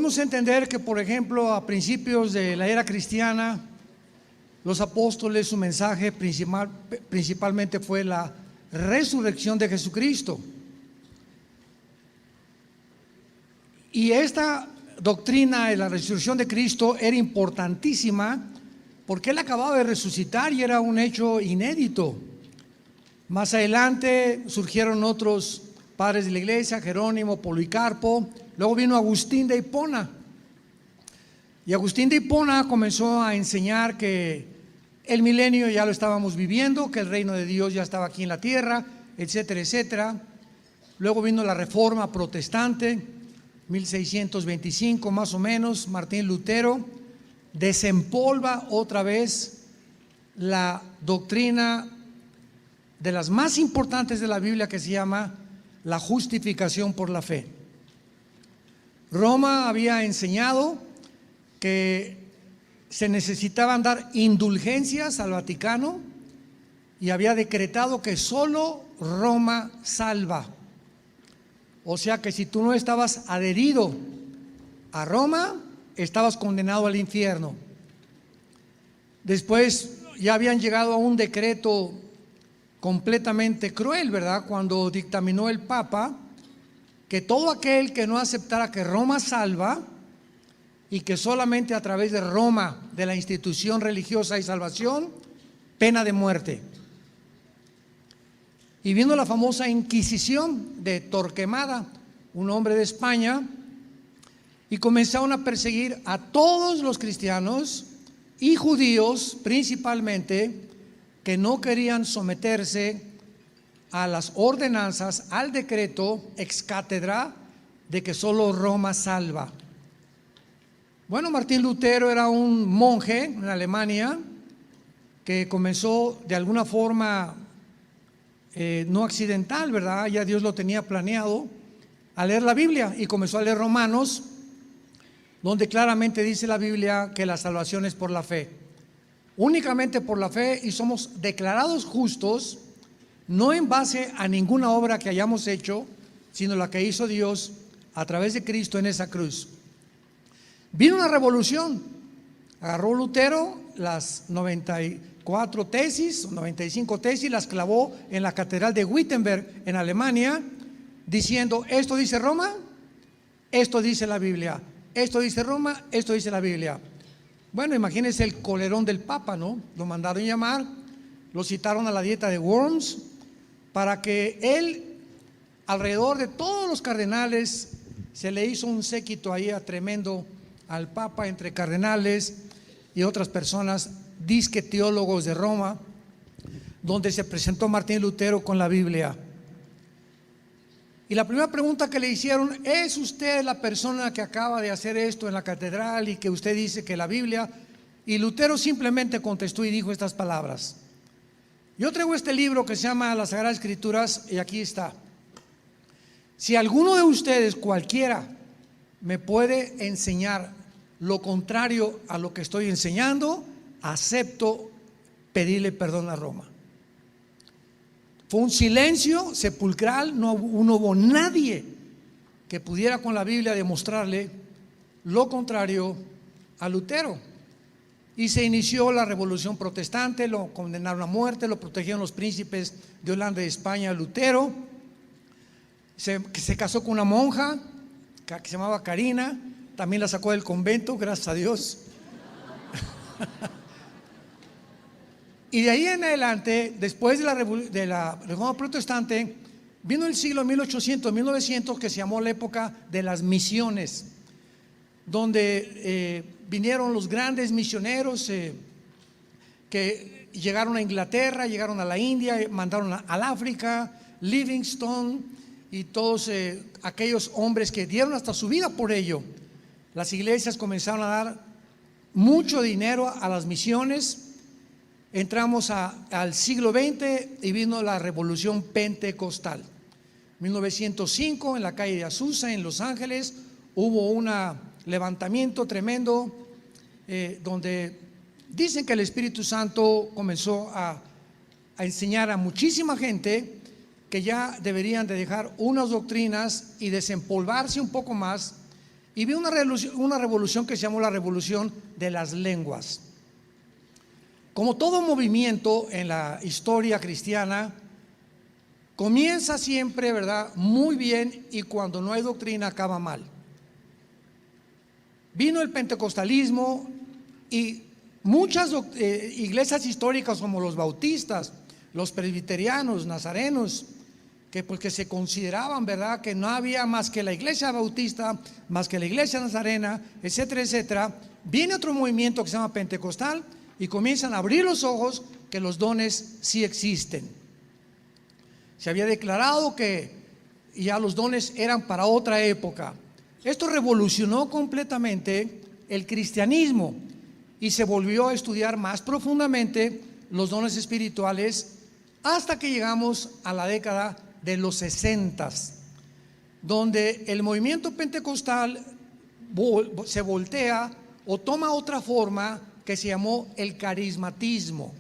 Podemos entender que, por ejemplo, a principios de la era cristiana, los apóstoles, su mensaje principalmente fue la resurrección de Jesucristo. Y esta doctrina de la resurrección de Cristo era importantísima porque Él acababa de resucitar y era un hecho inédito. Más adelante surgieron otros padres de la iglesia, Jerónimo, Policarpo, luego vino Agustín de Hipona. Y Agustín de Hipona comenzó a enseñar que el milenio ya lo estábamos viviendo, que el reino de Dios ya estaba aquí en la tierra, etcétera, etcétera. Luego vino la Reforma Protestante, 1625 más o menos. Martín Lutero desempolva otra vez la doctrina de las más importantes de la Biblia, que se llama la justificación por la fe. Roma había enseñado que se necesitaban dar indulgencias al Vaticano y había decretado que solo Roma salva. O sea que si tú no estabas adherido a Roma, estabas condenado al infierno. Después ya habían llegado a un decreto completamente cruel, ¿verdad? Cuando dictaminó el Papa que todo aquel que no aceptara que Roma salva y que solamente a través de Roma, de la institución religiosa hay salvación, pena de muerte. Y vino la famosa Inquisición de Torquemada, un hombre de España, y comenzaron a perseguir a todos los cristianos y judíos principalmente, que no querían someterse a las ordenanzas, al decreto ex cátedra de que solo Roma salva. Bueno, Martín Lutero era un monje en Alemania que comenzó de alguna forma no accidental, ¿verdad? Ya Dios lo tenía planeado, a leer la Biblia, y comenzó a leer Romanos, donde claramente dice la Biblia que la salvación es por la fe. Únicamente por la fe, y somos declarados justos, no en base a ninguna obra que hayamos hecho, sino la que hizo Dios a través de Cristo en esa cruz. Vino una revolución, agarró Lutero las 94 tesis, 95 tesis, las clavó en la catedral de Wittenberg en Alemania, diciendo: esto dice Roma, esto dice la Biblia, esto dice Roma, esto dice la Biblia. Bueno, imagínense el colerón del Papa, ¿no? Lo mandaron llamar, lo citaron a la dieta de Worms para que él, alrededor de todos los cardenales, se le hizo un séquito ahí a tremendo al Papa, entre cardenales y otras personas, disque teólogos de Roma, donde se presentó Martín Lutero con la Biblia. Y la primera pregunta que le hicieron: ¿es usted la persona que acaba de hacer esto en la catedral y que usted dice que la Biblia? Y Lutero simplemente contestó y dijo estas palabras. Yo traigo este libro que se llama Las Sagradas Escrituras, y aquí está: si alguno de ustedes, cualquiera, me puede enseñar lo contrario a lo que estoy enseñando, acepto pedirle perdón a Roma. Fue un silencio sepulcral, no hubo nadie que pudiera con la Biblia demostrarle lo contrario a Lutero. Y se inició la Revolución Protestante, lo condenaron a muerte, lo protegieron los príncipes de Holanda y de España. Lutero se casó con una monja que se llamaba Carina, también la sacó del convento, gracias a Dios. Y de ahí en adelante, después de la Reforma Protestante, vino el siglo 1800, 1900, que se llamó la época de las misiones, donde vinieron los grandes misioneros que llegaron a Inglaterra, llegaron a la India, mandaron al África, Livingstone y todos aquellos hombres que dieron hasta su vida por ello. Las iglesias comenzaron a dar mucho dinero a las misiones. Entramos al siglo XX y vino la revolución pentecostal. 1905, en la calle de Azusa, en Los Ángeles, hubo un levantamiento tremendo donde dicen que el Espíritu Santo comenzó a enseñar a muchísima gente que ya deberían de dejar unas doctrinas y desempolvarse un poco más y vi una revolución que se llamó la revolución de las lenguas. Como todo movimiento en la historia cristiana, comienza siempre, ¿verdad?, muy bien, y cuando no hay doctrina acaba mal. Vino el pentecostalismo y muchas iglesias históricas como los bautistas, los presbiterianos, nazarenos, que se consideraban, ¿verdad?, que no había más que la iglesia bautista, más que la iglesia nazarena, etcétera, etcétera. Viene otro movimiento que se llama pentecostal y comienzan a abrir los ojos que los dones sí existen. Se había declarado que ya los dones eran para otra época. Esto revolucionó completamente el cristianismo y se volvió a estudiar más profundamente los dones espirituales hasta que llegamos a la década de los 60, donde el movimiento pentecostal se voltea o toma otra forma que se llamó el carismatismo.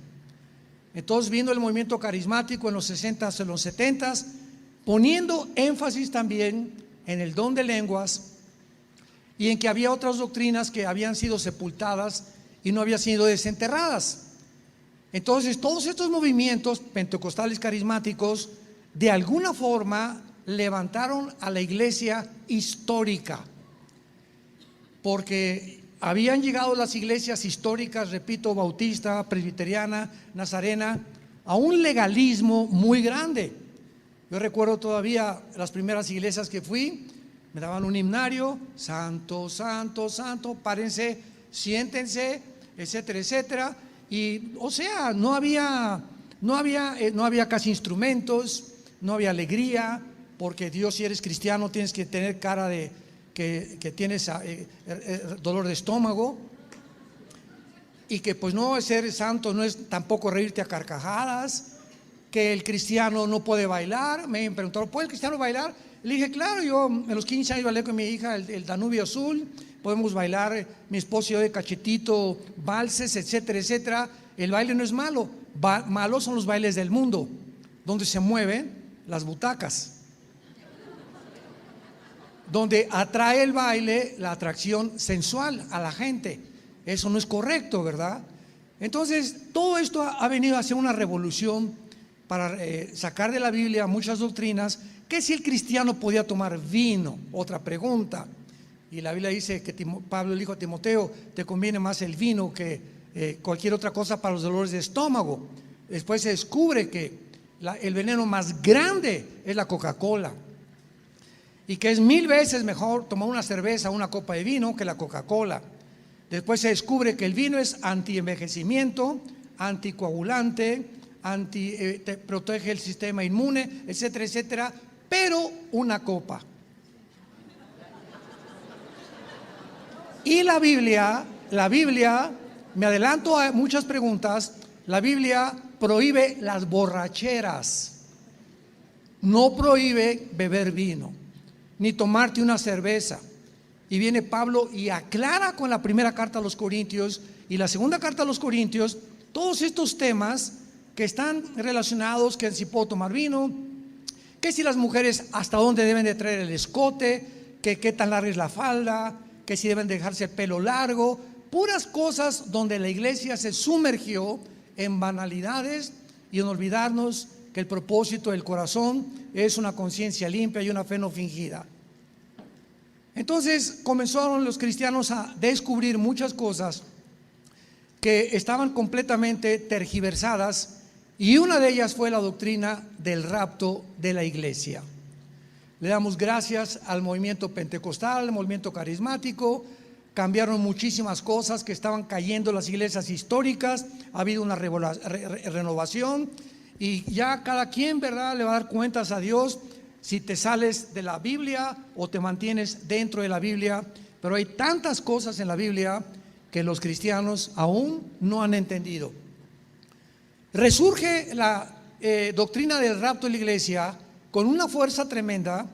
Entonces vino el movimiento carismático en los 60s, en los 70s, poniendo énfasis también en el don de lenguas y en que había otras doctrinas que habían sido sepultadas y no habían sido desenterradas. Entonces todos estos movimientos pentecostales carismáticos de alguna forma levantaron a la iglesia histórica, porque habían llegado las iglesias históricas, repito, bautista, presbiteriana, nazarena, a un legalismo muy grande. Yo recuerdo todavía las primeras iglesias que fui, me daban un himnario: santo, santo, santo, párense, siéntense, etcétera, etcétera. Y o sea, no había casi instrumentos, no había alegría, porque Dios, si eres cristiano, tienes que tener cara de que tienes dolor de estómago, y que pues no, ser santo no es tampoco reírte a carcajadas, que el cristiano no puede bailar. Me preguntaron: ¿puede el cristiano bailar? Le dije: claro, yo en los 15 años bailé con mi hija el Danubio Azul, podemos bailar, mi esposo y yo de cachetito, valses, etcétera, etcétera. El baile no es malo, malos son los bailes del mundo, donde se mueven las butacas, donde atrae el baile la atracción sensual a la gente. Eso no es correcto, ¿verdad? Entonces todo esto ha venido a ser una revolución para sacar de la Biblia muchas doctrinas. Que si el cristiano podía tomar vino, otra pregunta, y la Biblia dice que Pablo le dijo a Timoteo: te conviene más el vino que cualquier otra cosa para los dolores de estómago. Después se descubre que el veneno más grande es la Coca-Cola, y que es 1000 veces mejor tomar una cerveza o una copa de vino que la Coca-Cola. Después se descubre que el vino es anti-envejecimiento, anticoagulante, te protege el sistema inmune, etcétera, etcétera. Pero una copa. Y la Biblia, me adelanto a muchas preguntas, la Biblia prohíbe las borracheras, no prohíbe beber vino, ni tomarte una cerveza. Y viene Pablo y aclara con la primera carta a los Corintios y la segunda carta a los Corintios todos estos temas que están relacionados: que si puedo tomar vino, que si las mujeres hasta dónde deben de traer el escote, que qué tan larga es la falda, que si deben dejarse el pelo largo, puras cosas donde la iglesia se sumergió en banalidades y en olvidarnos que el propósito del corazón es una conciencia limpia y una fe no fingida. Entonces comenzaron los cristianos a descubrir muchas cosas que estaban completamente tergiversadas, y una de ellas fue la doctrina del rapto de la iglesia. Le damos gracias al movimiento pentecostal, al movimiento carismático. Cambiaron muchísimas cosas que estaban cayendo en las iglesias históricas. Ha habido una renovación, y ya cada quien, ¿verdad?, le va a dar cuentas a Dios si te sales de la Biblia o te mantienes dentro de la Biblia. Pero hay tantas cosas en la Biblia que los cristianos aún no han entendido. Resurge la doctrina del rapto de la iglesia con una fuerza tremenda.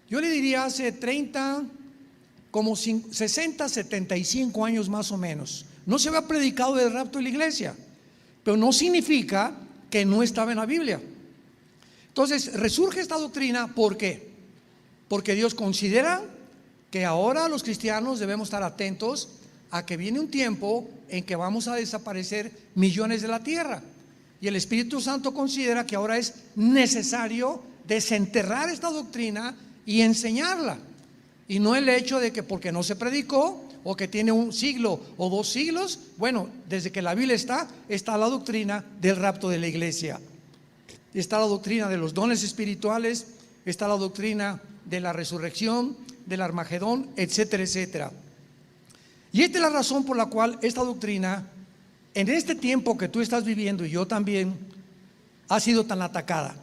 Yo le diría hace 60, 75 años más o menos. No se había predicado del rapto de la iglesia, pero no significa que no estaba en la Biblia. Entonces resurge esta doctrina. ¿Por qué? Porque Dios considera que ahora los cristianos debemos estar atentos a que viene un tiempo en que vamos a desaparecer millones de la tierra. Y el Espíritu Santo considera que ahora es necesario desenterrar esta doctrina y enseñarla. Y no el hecho de que porque no se predicó o que tiene un siglo o 2 siglos. Bueno, desde que la Biblia está la doctrina del rapto de la iglesia. Está la doctrina de los dones espirituales, está la doctrina de la resurrección, del Armagedón, etcétera, etcétera. Y esta es la razón por la cual esta doctrina, en este tiempo que tú estás viviendo y yo también, ha sido tan atacada.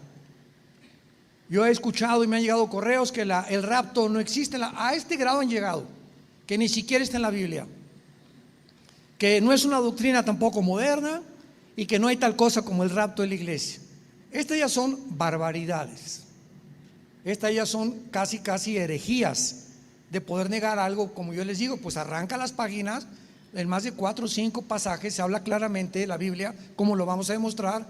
Yo he escuchado y me han llegado correos que el rapto no existe, a este grado han llegado, que ni siquiera está en la Biblia, que no es una doctrina tampoco moderna y que no hay tal cosa como el rapto de la iglesia. Estas ya son barbaridades, estas ya son casi herejías de poder negar algo. Como yo les digo, pues arranca las páginas, en más de 4 o 5 pasajes se habla claramente de la Biblia, como lo vamos a demostrar,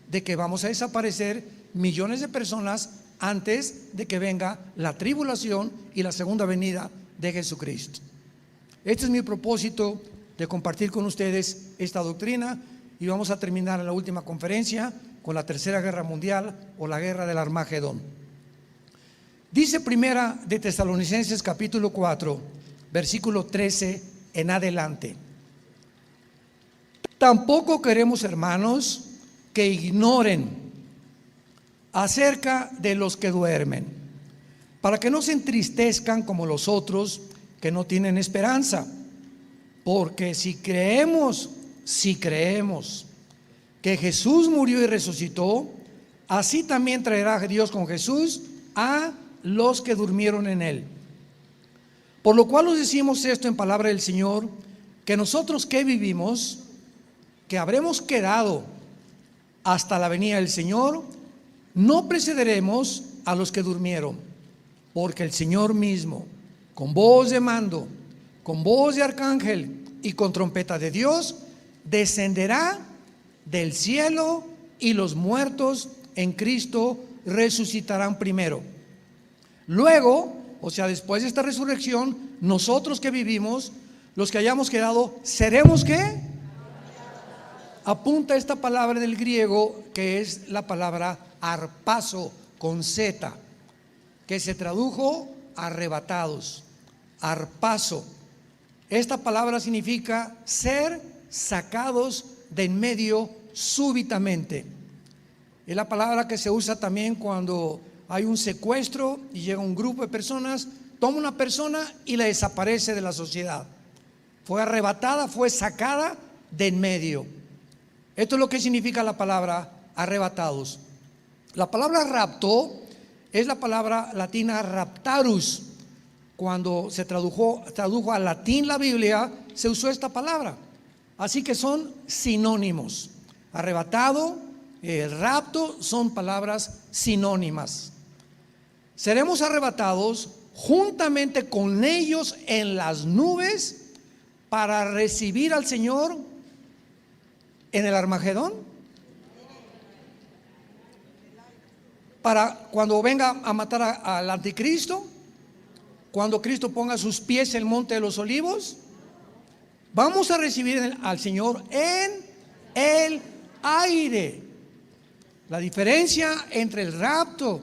de que vamos a desaparecer millones de personas antes de que venga la tribulación y la segunda venida de Jesucristo. Este es mi propósito de compartir con ustedes esta doctrina, y vamos a terminar en la última conferencia con la tercera guerra mundial o la guerra del Armagedón. Dice Primera de Tesalonicenses capítulo 4 versículo 13 en adelante: tampoco queremos, hermanos, que ignoren acerca de los que duermen, para que no se entristezcan como los otros que no tienen esperanza. Porque si creemos que Jesús murió y resucitó, así también traerá Dios con Jesús a los que durmieron en él. Por lo cual os decimos esto en palabra del Señor, que nosotros que vivimos, que habremos quedado hasta la venida del Señor, no precederemos a los que durmieron, porque el Señor mismo, con voz de mando, con voz de arcángel y con trompeta de Dios, descenderá del cielo, y los muertos en Cristo resucitarán primero. Luego, o sea, después de esta resurrección, nosotros que vivimos, los que hayamos quedado, seremos ¿qué? Apunta esta palabra del griego, que es la palabra harpazo con Z, que se tradujo arrebatados. Harpazo. Esta palabra significa ser sacados de en medio súbitamente. Es la palabra que se usa también cuando hay un secuestro y llega un grupo de personas, toma una persona y la desaparece de la sociedad. Fue arrebatada, fue sacada de en medio. Esto es lo que significa la palabra arrebatados. La palabra rapto es la palabra latina raptarus. Cuando se tradujo al latín la Biblia, se usó esta palabra. Así que son sinónimos. Arrebatado, el rapto son palabras sinónimas. Seremos arrebatados juntamente con ellos en las nubes para recibir al Señor en el Armagedón, para cuando venga a matar al anticristo, cuando Cristo ponga sus pies en el monte de los olivos. Vamos a recibir al Señor en el aire. La diferencia entre el rapto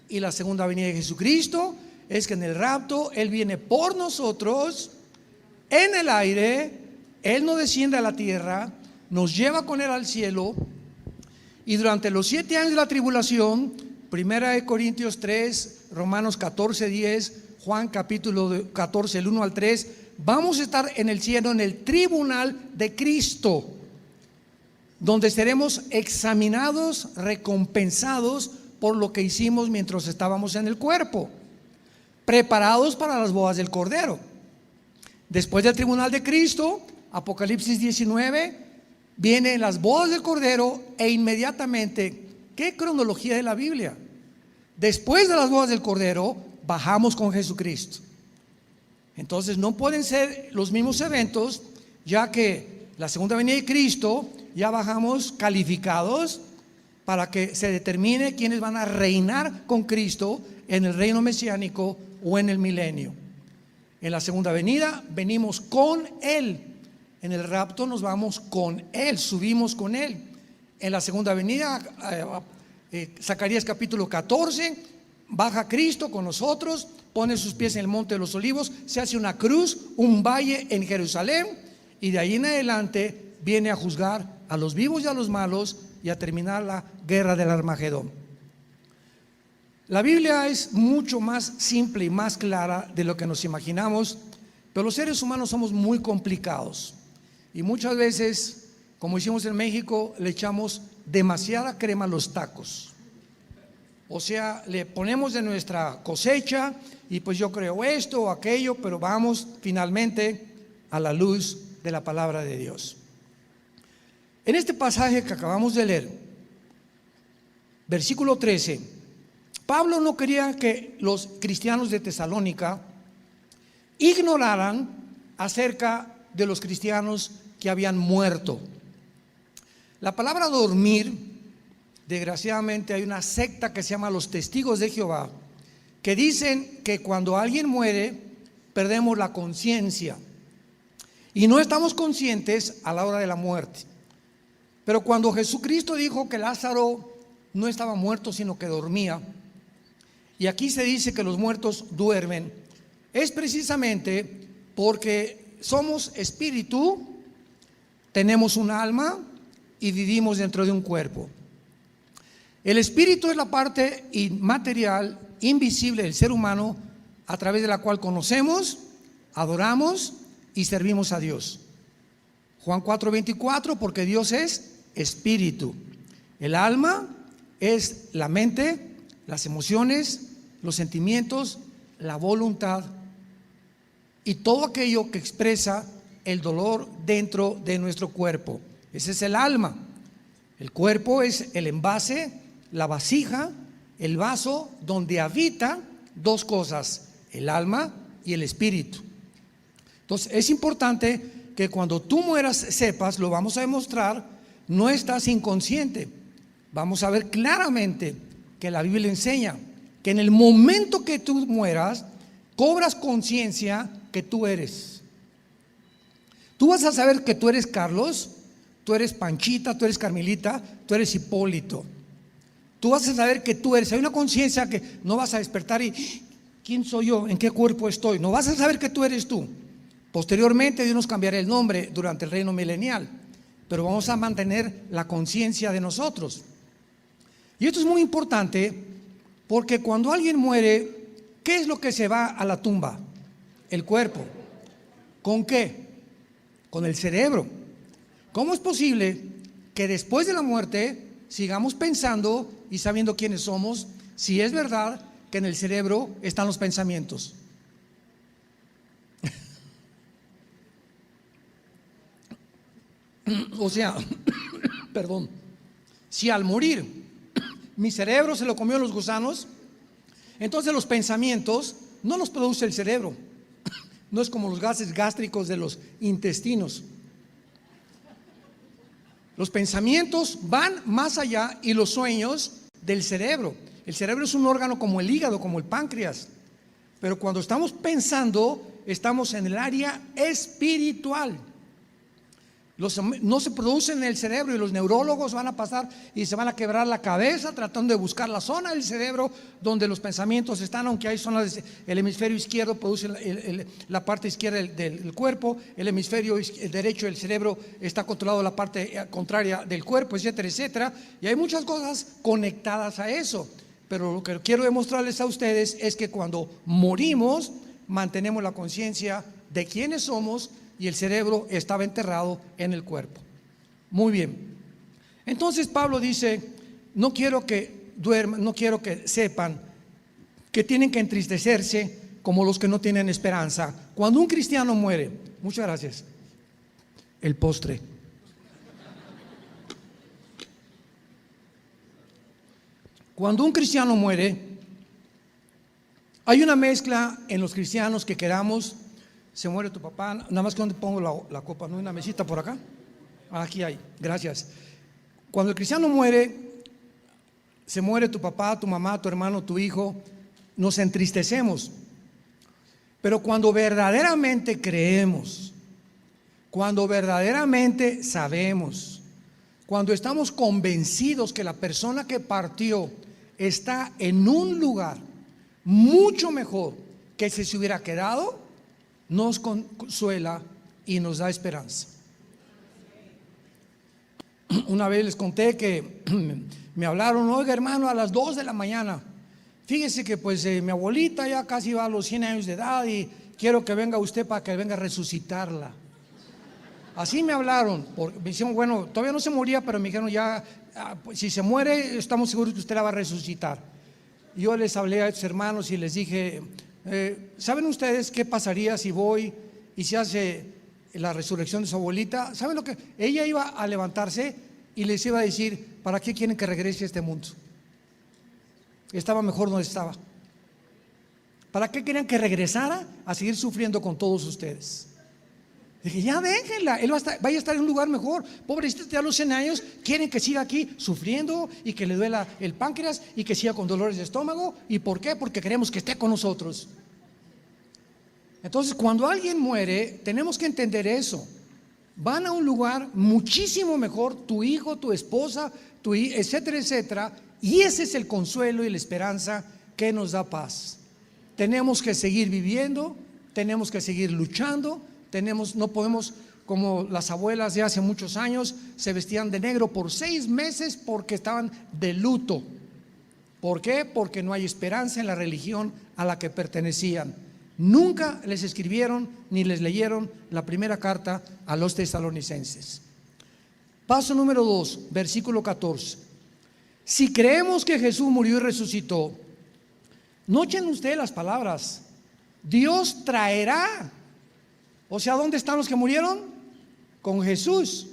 y la segunda venida de Jesucristo es que en el rapto Él viene por nosotros en el aire. Él no desciende a la tierra, nos lleva con Él al cielo, y durante los 7 años de la tribulación, 1 Corintios 3, Romanos 14, 10, Juan capítulo 14, el 1 al 3, vamos a estar en el cielo, en el tribunal de Cristo, donde seremos examinados, recompensados por lo que hicimos mientras estábamos en el cuerpo, preparados para las bodas del Cordero. Después del tribunal de Cristo, Apocalipsis 19, vienen las bodas del Cordero, e inmediatamente, ¿qué cronología de la Biblia? Después de las bodas del Cordero, bajamos con Jesucristo. Entonces no pueden ser los mismos eventos, ya que la segunda venida de Cristo ya bajamos calificados para que se determine quiénes van a reinar con Cristo en el reino mesiánico o en el milenio. En la segunda venida venimos con Él. En el rapto nos vamos con Él, subimos con Él. En la segunda venida, Zacarías capítulo 14, baja Cristo con nosotros, pone sus pies en el monte de los olivos, se hace una cruz, un valle en Jerusalén, y de ahí en adelante viene a juzgar a los vivos y a los malos y a terminar la guerra del Armagedón. La Biblia es mucho más simple y más clara de lo que nos imaginamos, pero los seres humanos somos muy complicados y muchas veces, como hicimos en México, le echamos demasiada crema a los tacos. O sea, le ponemos de nuestra cosecha y pues yo creo esto o aquello, pero vamos finalmente a la luz de la palabra de Dios. En este pasaje que acabamos de leer, versículo 13, Pablo no quería que los cristianos de Tesalónica ignoraran acerca de los cristianos que habían muerto. La palabra dormir, desgraciadamente hay una secta que se llama los Testigos de Jehová, que dicen que cuando alguien muere perdemos la conciencia y no estamos conscientes a la hora de la muerte. Pero cuando Jesucristo dijo que Lázaro no estaba muerto sino que dormía, y aquí se dice que los muertos duermen, es precisamente porque somos espíritu, tenemos un alma y vivimos dentro de un cuerpo. El espíritu es la parte inmaterial, invisible del ser humano, a través de la cual conocemos, adoramos y servimos a Dios. Juan 4:24, porque Dios es espíritu. El alma es la mente, las emociones, los sentimientos, la voluntad y todo aquello que expresa el dolor dentro de nuestro cuerpo. Ese es el alma. El cuerpo es el envase, la vasija, el vaso donde habita dos cosas, el alma y el espíritu. Entonces es importante que cuando tú mueras sepas, lo vamos a demostrar, no estás inconsciente. Vamos a ver claramente que la Biblia enseña que en el momento que tú mueras, cobras conciencia que tú eres. Tú vas a saber que tú eres Carlos, tú eres Panchita, tú eres Carmelita, tú eres Hipólito. Tú vas a saber que tú eres. Hay una conciencia que no vas a despertar y ¿quién soy yo? ¿En qué cuerpo estoy? No vas a saber que tú eres tú. Posteriormente Dios nos cambiará el nombre durante el reino milenial, pero vamos a mantener la conciencia de nosotros. Y esto es muy importante porque cuando alguien muere, ¿qué es lo que se va a la tumba? El cuerpo. ¿Con qué? Con el cerebro. ¿Cómo es posible que después de la muerte sigamos pensando y sabiendo quiénes somos, si es verdad que en el cerebro están los pensamientos? O sea, perdón, si al morir mi cerebro se lo comió los gusanos, entonces los pensamientos no los produce el cerebro. No es como los gases gástricos de los intestinos. Los pensamientos van más allá y los sueños del cerebro. El cerebro es un órgano como el hígado, como el páncreas. Pero cuando estamos pensando, estamos en el área espiritual. No se producen en el cerebro y los neurólogos van a pasar y se van a quebrar la cabeza tratando de buscar la zona del cerebro donde los pensamientos están, aunque hay zonas, el hemisferio izquierdo produce la parte izquierda del cuerpo, el hemisferio derecho del cerebro está controlado la parte contraria del cuerpo, etcétera, etcétera, y hay muchas cosas conectadas a eso, pero lo que quiero demostrarles a ustedes es que cuando morimos mantenemos la conciencia de quiénes somos y el cerebro estaba enterrado en el cuerpo. Muy bien. Entonces Pablo dice, no quiero que duerman, no quiero que sepan que tienen que entristecerse como los que no tienen esperanza. Cuando un cristiano muere, muchas gracias, el postre. Cuando un cristiano muere, hay una mezcla en los cristianos que queramos. Se muere tu papá, nada más que donde pongo la copa, ¿no hay una mesita por acá? Aquí hay, gracias. Cuando el cristiano muere, se muere tu papá, tu mamá, tu hermano, tu hijo, nos entristecemos. Pero cuando verdaderamente creemos, cuando verdaderamente sabemos, cuando estamos convencidos que la persona que partió está en un lugar mucho mejor que si se hubiera quedado, nos consuela y nos da esperanza. Una vez les conté que me hablaron: oiga, hermano, a las 2 de la mañana, fíjese que pues mi abuelita ya casi va a los 100 años de edad y quiero que venga usted para que venga a resucitarla. Así me hablaron. Me dijeron: bueno, todavía no se moría, pero me dijeron: ya, pues, si se muere, estamos seguros que usted la va a resucitar. Yo les hablé a estos hermanos y les dije: ¿saben ustedes qué pasaría si voy y se hace la resurrección de su abuelita? ¿Saben lo que? Ella iba a levantarse y les iba a decir: ¿para qué quieren que regrese a este mundo? Estaba mejor donde estaba. ¿Para qué querían que regresara a seguir sufriendo con todos ustedes? Dije: ya déjenla, él vaya a estar en un lugar mejor. Pobrecito, ya a los 100 años quieren que siga aquí sufriendo y que le duela el páncreas y que siga con dolores de estómago. ¿Y por qué? Porque queremos que esté con nosotros. Entonces, cuando alguien muere, tenemos que entender eso. Van a un lugar muchísimo mejor, tu hijo, tu esposa, etcétera, etcétera. Y ese es el consuelo y la esperanza que nos da paz. Tenemos que seguir viviendo, tenemos que seguir luchando. No podemos, como las abuelas de hace muchos años, se vestían de negro por 6 meses porque estaban de luto. ¿Por qué? Porque no hay esperanza en la religión a la que pertenecían. Nunca les escribieron ni les leyeron la primera carta a los tesalonicenses. Paso número 2, versículo 14. Si creemos que Jesús murió y resucitó, noten ustedes las palabras: Dios traerá. O sea, ¿dónde están los que murieron? Con Jesús.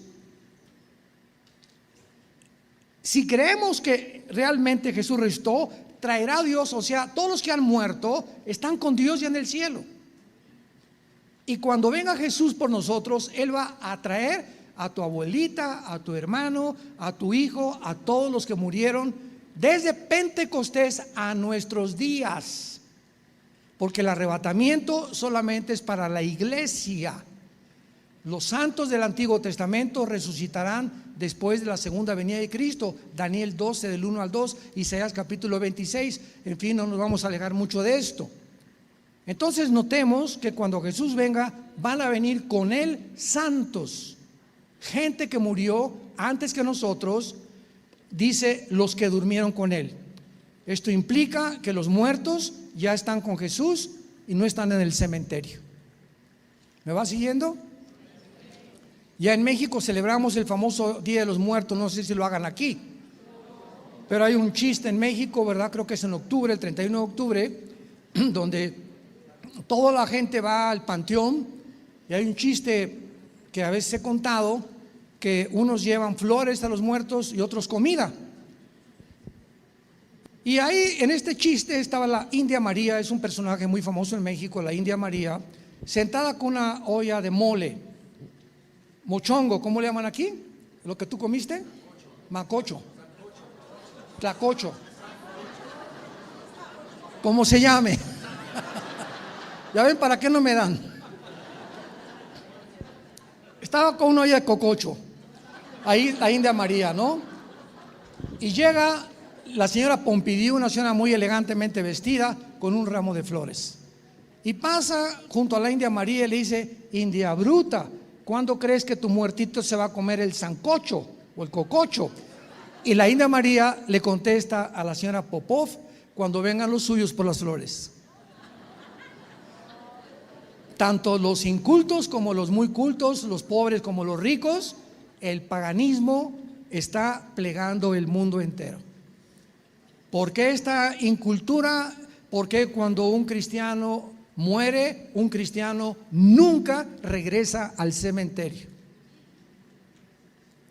Si creemos que realmente Jesús resucitó, traerá a Dios. O sea, todos los que han muerto están con Dios ya en el cielo. Y cuando venga Jesús por nosotros, Él va a traer a tu abuelita, a tu hermano, a tu hijo, a todos los que murieron desde Pentecostés a nuestros días. Porque el arrebatamiento solamente es para la iglesia. Los santos del Antiguo Testamento resucitarán después de la segunda venida de Cristo. Daniel 12 del 1 al 2, Isaías capítulo 26. En fin, no nos vamos a alejar mucho de esto. Entonces notemos que cuando Jesús venga, van a venir con Él santos, gente que murió antes que nosotros. Dice: los que durmieron con Él. Esto implica que los muertos ya están con Jesús y no están en el cementerio. ¿Me va siguiendo? Ya en México celebramos el famoso Día de los Muertos. No sé si lo hagan aquí, pero hay un chiste en México, ¿verdad? Creo que es en octubre, el 31 de octubre, donde toda la gente va al panteón. Y hay un chiste que a veces he contado, que unos llevan flores a los muertos y otros comida. Y ahí en este chiste estaba la India María. Es un personaje muy famoso en México, la India María, sentada con una olla de mole, mochongo, ¿cómo le llaman aquí? ¿Lo que tú comiste? Macocho, tlacocho, como se llame. Ya ven para qué no me dan. Estaba con una olla de cococho, ahí la India María, ¿no? Y llega la señora Pompidou, una señora muy elegantemente vestida, con un ramo de flores. Y pasa junto a la India María y le dice: India bruta, ¿cuándo crees que tu muertito se va a comer el sancocho o el cococho? Y la India María le contesta a la señora Popov: cuando vengan los suyos por las flores. Tanto los incultos como los muy cultos, los pobres como los ricos, el paganismo está plegando el mundo entero. ¿Por qué esta incultura? Porque cuando un cristiano muere, un cristiano nunca regresa al cementerio.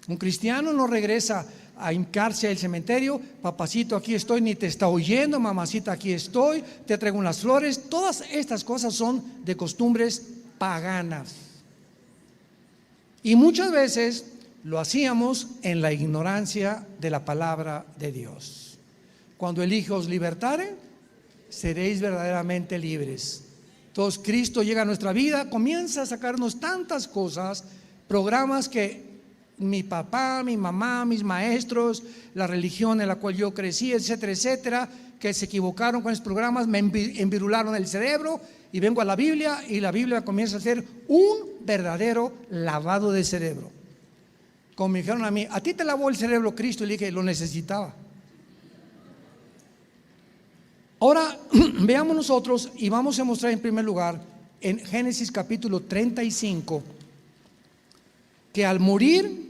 Un cristiano no regresa a hincarse al cementerio: papacito, aquí estoy, ni te está oyendo; mamacita, aquí estoy, te traigo unas flores. Todas estas cosas son de costumbres paganas. Y muchas veces lo hacíamos en la ignorancia de la palabra de Dios. Cuando el Hijo os libertare, seréis verdaderamente libres. Entonces Cristo llega a nuestra vida, comienza a sacarnos tantas cosas, programas que mi papá, mi mamá, mis maestros, la religión en la cual yo crecí, etcétera, etcétera, que se equivocaron con esos programas, me envirularon el cerebro, y vengo a la Biblia y la Biblia comienza a ser un verdadero lavado de cerebro. Como me dijeron a mí, a ti te lavó el cerebro Cristo, y le dije, lo necesitaba. Ahora veamos nosotros, y vamos a mostrar en primer lugar en Génesis capítulo 35, que al morir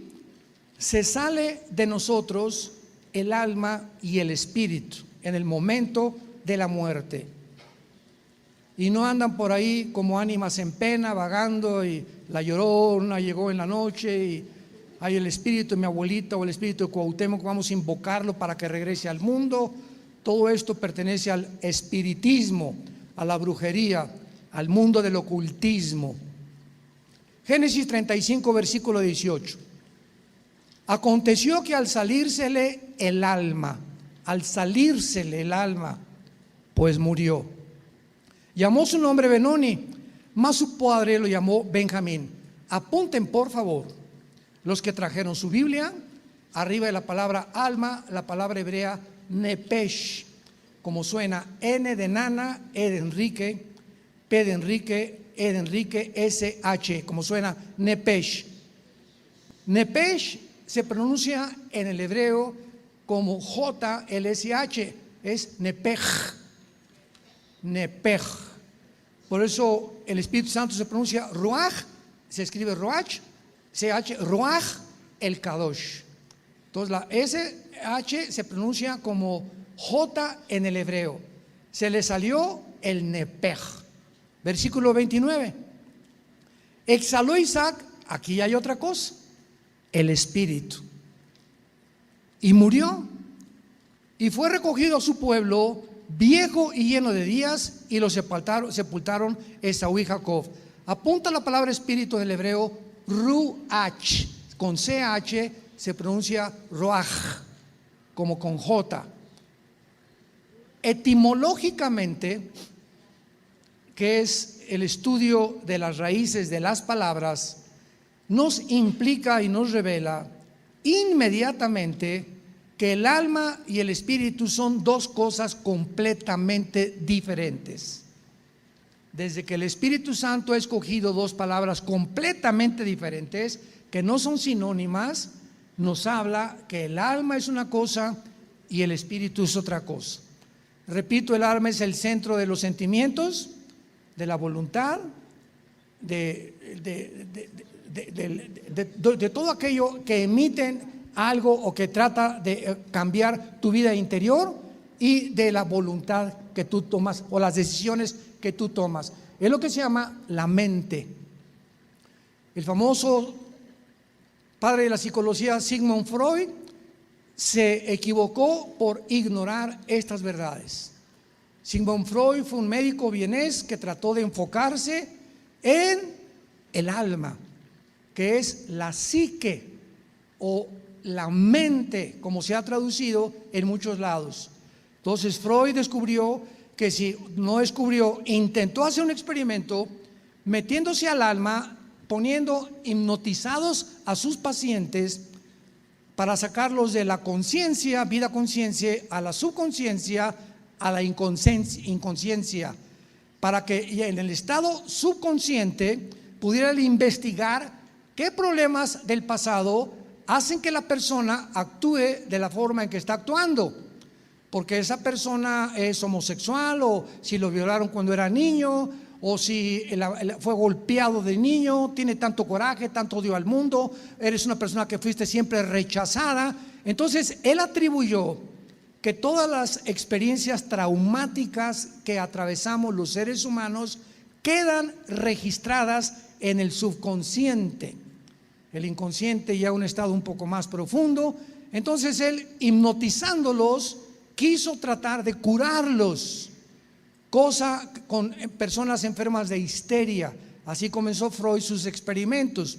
se sale de nosotros el alma y el espíritu en el momento de la muerte, y no andan por ahí como ánimas en pena vagando, y la llorona llegó en la noche y hay el espíritu de mi abuelita o el espíritu de Cuauhtémoc, vamos a invocarlo para que regrese al mundo. Todo esto pertenece al espiritismo, a la brujería, al mundo del ocultismo. Génesis 35, versículo 18. Aconteció que al salírsele el alma, pues murió. Llamó su nombre Benoni, mas su padre lo llamó Benjamín. Apunten por favor, los que trajeron su Biblia, arriba de la palabra alma, la palabra hebrea nepesh, como suena: N de nana, E de Enrique, P de Enrique, E de Enrique, S-H, como suena nepesh. Nepesh se pronuncia en el hebreo como J-L-S-H, es nepej, nepej. Por eso el Espíritu Santo se pronuncia Ruach, se escribe Ruach, C-H, Ruach el Kadosh. Entonces la S-H se pronuncia como J en el hebreo. Se le salió el nepej. Versículo 29. Exhaló Isaac, aquí hay otra cosa, el espíritu, y murió, y fue recogido a su pueblo, viejo y lleno de días, y lo sepultaron Esaú y Jacob. Apunta la palabra espíritu en el hebreo Ruach, con CH se pronuncia Ruach, como con J. Etimológicamente, que es el estudio de las raíces de las palabras, nos implica y nos revela inmediatamente que el alma y el espíritu son dos cosas completamente diferentes. Desde que el Espíritu Santo ha escogido dos palabras completamente diferentes, que no son sinónimas, nos habla que el alma es una cosa y el espíritu es otra cosa. Repito, el alma es el centro de los sentimientos, de la voluntad, de todo aquello que emiten algo o que trata de cambiar tu vida interior, y de la voluntad que tú tomas o las decisiones que tú tomas. Es lo que se llama la mente. El famoso padre de la psicología Sigmund Freud se equivocó por ignorar estas verdades. Sigmund Freud fue un médico vienés que trató de enfocarse en el alma, que es la psique o la mente, como se ha traducido en muchos lados. Entonces Freud descubrió que intentó hacer un experimento metiéndose al alma, poniendo hipnotizados a sus pacientes para sacarlos de la conciencia, vida conciencia, a la subconsciencia, a la inconsciencia, para que en el estado subconsciente pudiera investigar qué problemas del pasado hacen que la persona actúe de la forma en que está actuando, porque esa persona es homosexual, o si lo violaron cuando era niño, o si fue golpeado de niño, tiene tanto coraje, tanto odio al mundo, eres una persona que fuiste siempre rechazada. Entonces él atribuyó que todas las experiencias traumáticas que atravesamos los seres humanos quedan registradas en el subconsciente. El inconsciente ya un estado un poco más profundo. Entonces él, hipnotizándolos, quiso tratar de curarlos, cosa con personas enfermas de histeria. Así comenzó Freud sus experimentos.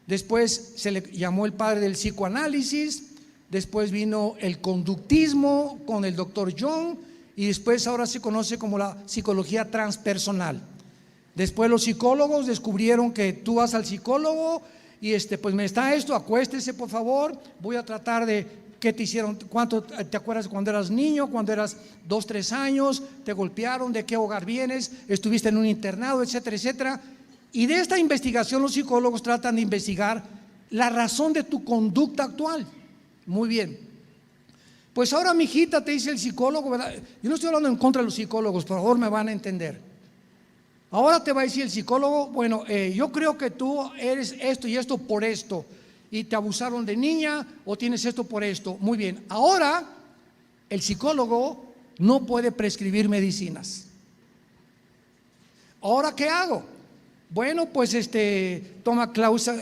Después se le llamó el padre del psicoanálisis, después vino el conductismo con el doctor Jung, y después ahora se conoce como la psicología transpersonal. Después los psicólogos descubrieron que tú vas al psicólogo y pues me está esto, acuéstese por favor, voy a tratar de qué te hicieron, cuánto te acuerdas cuando eras niño, cuando eras 2, 3 años, te golpearon, de qué hogar vienes, estuviste en un internado, etcétera, etcétera. Y de esta investigación los psicólogos tratan de investigar la razón de tu conducta actual. Muy bien. Pues ahora, mijita, te dice el psicólogo, ¿verdad? Yo no estoy hablando en contra de los psicólogos, por favor, me van a entender. Ahora te va a decir el psicólogo, bueno, yo creo que tú eres esto y esto por esto, y te abusaron de niña o tienes esto por esto. Muy bien, ahora el psicólogo no puede prescribir medicinas. ¿Ahora qué hago? Bueno, pues toma clases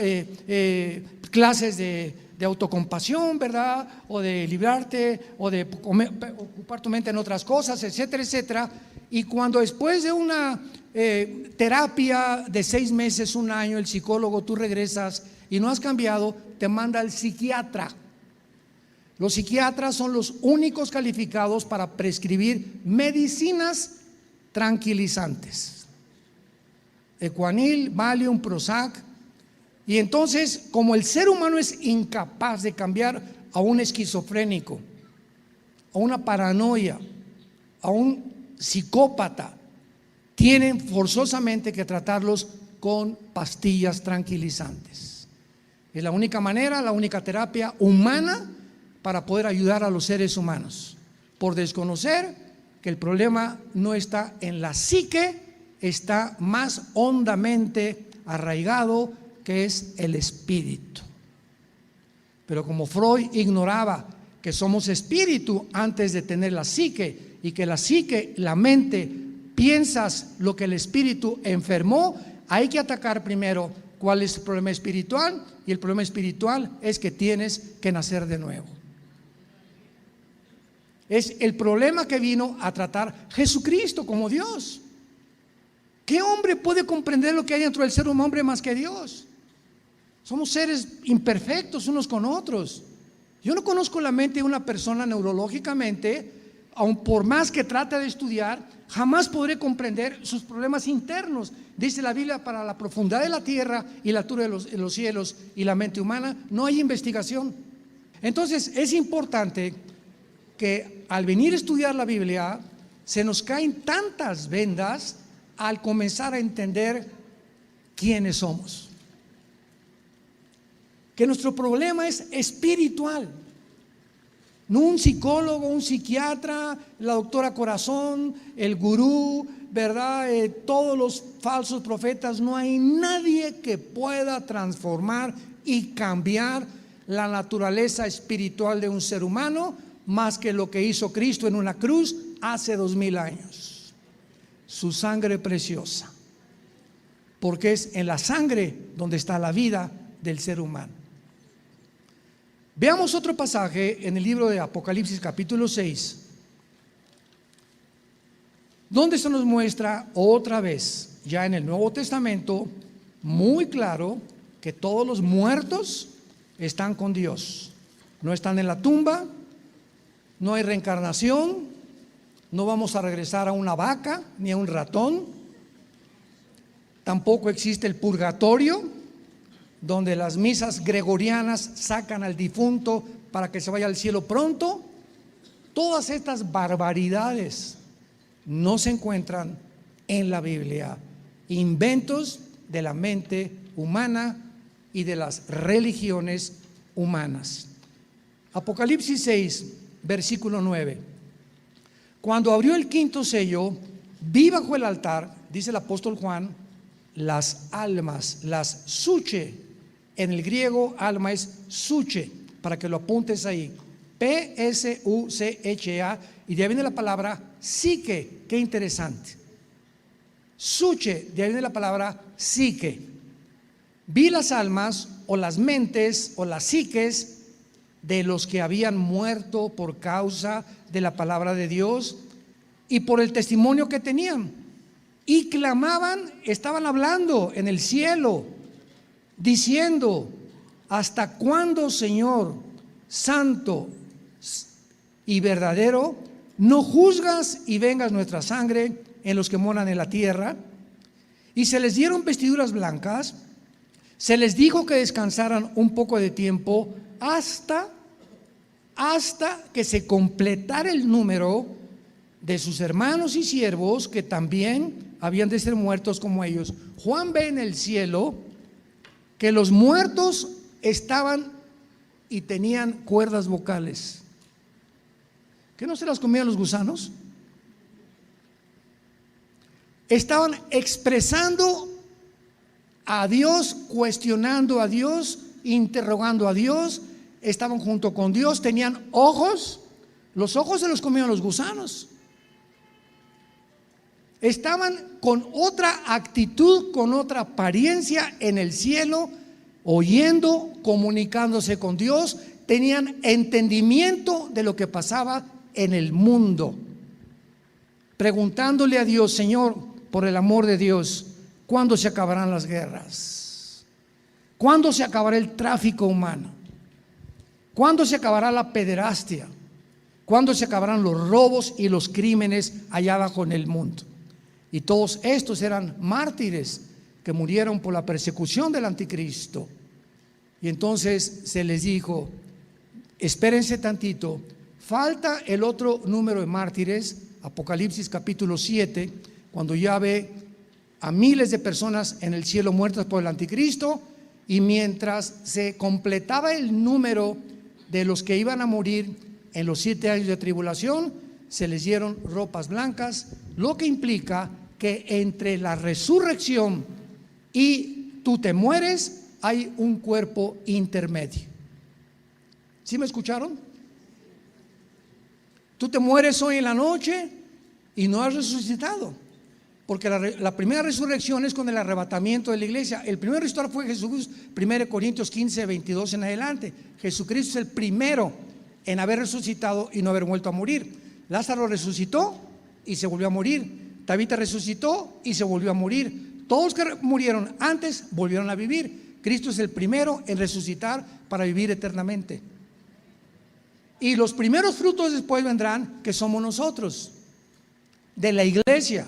de autocompasión, ¿verdad? O de librarte, o de ocupar tu mente en otras cosas, etcétera, etcétera. Y cuando después de una terapia de 6 meses, 1 año, el psicólogo, tú regresas y no has cambiado, te manda al psiquiatra. Los psiquiatras son los únicos calificados para prescribir medicinas tranquilizantes: Ecuanil, Valium, Prozac. Y entonces, como el ser humano es incapaz de cambiar a un esquizofrénico, a una paranoia, a un psicópata, tienen forzosamente que tratarlos con pastillas tranquilizantes. Es la única manera, la única terapia humana para poder ayudar a los seres humanos, por desconocer que el problema no está en la psique, está más hondamente arraigado, que es el espíritu. Pero como Freud ignoraba que somos espíritu antes de tener la psique, y que la psique, la mente, piensas lo que el espíritu enfermó, hay que atacar primero cuál es el problema espiritual, y el problema espiritual es que tienes que nacer de nuevo. Es el problema que vino a tratar Jesucristo como Dios. ¿Qué hombre puede comprender lo que hay dentro del ser humano más que Dios? Somos seres imperfectos unos con otros. Yo no conozco la mente de una persona neurológicamente, aun por más que trate de estudiar, jamás podré comprender sus problemas internos. Dice la Biblia: para la profundidad de la tierra y la altura de los cielos y la mente humana no hay investigación. Entonces es importante que al venir a estudiar la Biblia se nos caen tantas vendas al comenzar a entender quiénes somos, que nuestro problema es espiritual. No un psicólogo, un psiquiatra, la doctora Corazón, el gurú, ¿verdad? Todos los falsos profetas. No hay nadie que pueda transformar y cambiar la naturaleza espiritual de un ser humano más que lo que hizo Cristo en una cruz hace 2000 años. Su sangre preciosa, porque es en la sangre donde está la vida del ser humano. Veamos otro pasaje en el libro de Apocalipsis capítulo 6, donde se nos muestra otra vez, ya en el Nuevo Testamento, muy claro que todos los muertos están con Dios. No están en la tumba, no hay reencarnación, no vamos a regresar a una vaca ni a un ratón. Tampoco existe el purgatorio, donde las misas gregorianas sacan al difunto para que se vaya al cielo pronto. Todas estas barbaridades no se encuentran en la Biblia, inventos de la mente humana y de las religiones humanas. Apocalipsis 6, versículo 9. Cuando abrió el 5.º sello, vi bajo el altar, dice el apóstol Juan, las almas, las suche. En el griego alma es suche, para que lo apuntes ahí, P-S-U-C-H-A, y de ahí viene la palabra psique. Qué interesante. Suche, de ahí viene la palabra psique. Vi las almas o las mentes o las psiques de los que habían muerto por causa de la palabra de Dios y por el testimonio que tenían, y clamaban, estaban hablando en el cielo, diciendo: ¿hasta cuándo, Señor santo y verdadero, no juzgas y vengas nuestra sangre en los que moran en la tierra? Y se les dieron vestiduras blancas, se les dijo que descansaran un poco de tiempo hasta que se completara el número de sus hermanos y siervos que también habían de ser muertos como ellos. Juan ve en el cielo que los muertos estaban y tenían cuerdas vocales. ¿Que no se las comían los gusanos? Estaban expresando a Dios, cuestionando a Dios, interrogando a Dios. Estaban junto con Dios, tenían ojos. Los ojos se los comían los gusanos. Estaban con otra actitud, con otra apariencia en el cielo, oyendo, comunicándose con Dios. Tenían entendimiento de lo que pasaba en el mundo, preguntándole a Dios: Señor, por el amor de Dios, ¿cuándo se acabarán las guerras? ¿Cuándo se acabará el tráfico humano? ¿Cuándo se acabará la pederastia? ¿Cuándo se acabarán los robos y los crímenes allá abajo en el mundo? Y todos estos eran mártires que murieron por la persecución del anticristo. Y entonces se les dijo: espérense tantito, falta el otro número de mártires. Apocalipsis capítulo 7, cuando ya ve a miles de personas en el cielo muertas por el anticristo, y mientras se completaba el número de los que iban a morir en los 7 años de tribulación, se les dieron ropas blancas, lo que implica que entre la resurrección y tú te mueres hay un cuerpo intermedio. ¿Sí me escucharon? Tú te mueres hoy en la noche y no has resucitado, porque la primera resurrección es con el arrebatamiento de la iglesia. El primer resucitado fue Jesús, 1 Corintios 15, 22 en adelante. Jesucristo es el primero en haber resucitado y no haber vuelto a morir. Lázaro resucitó y se volvió a morir. Tabita resucitó y se volvió a morir. Todos los que murieron antes volvieron a vivir. Cristo es el primero en resucitar para vivir eternamente. Y los primeros frutos después vendrán, que somos nosotros, de la iglesia.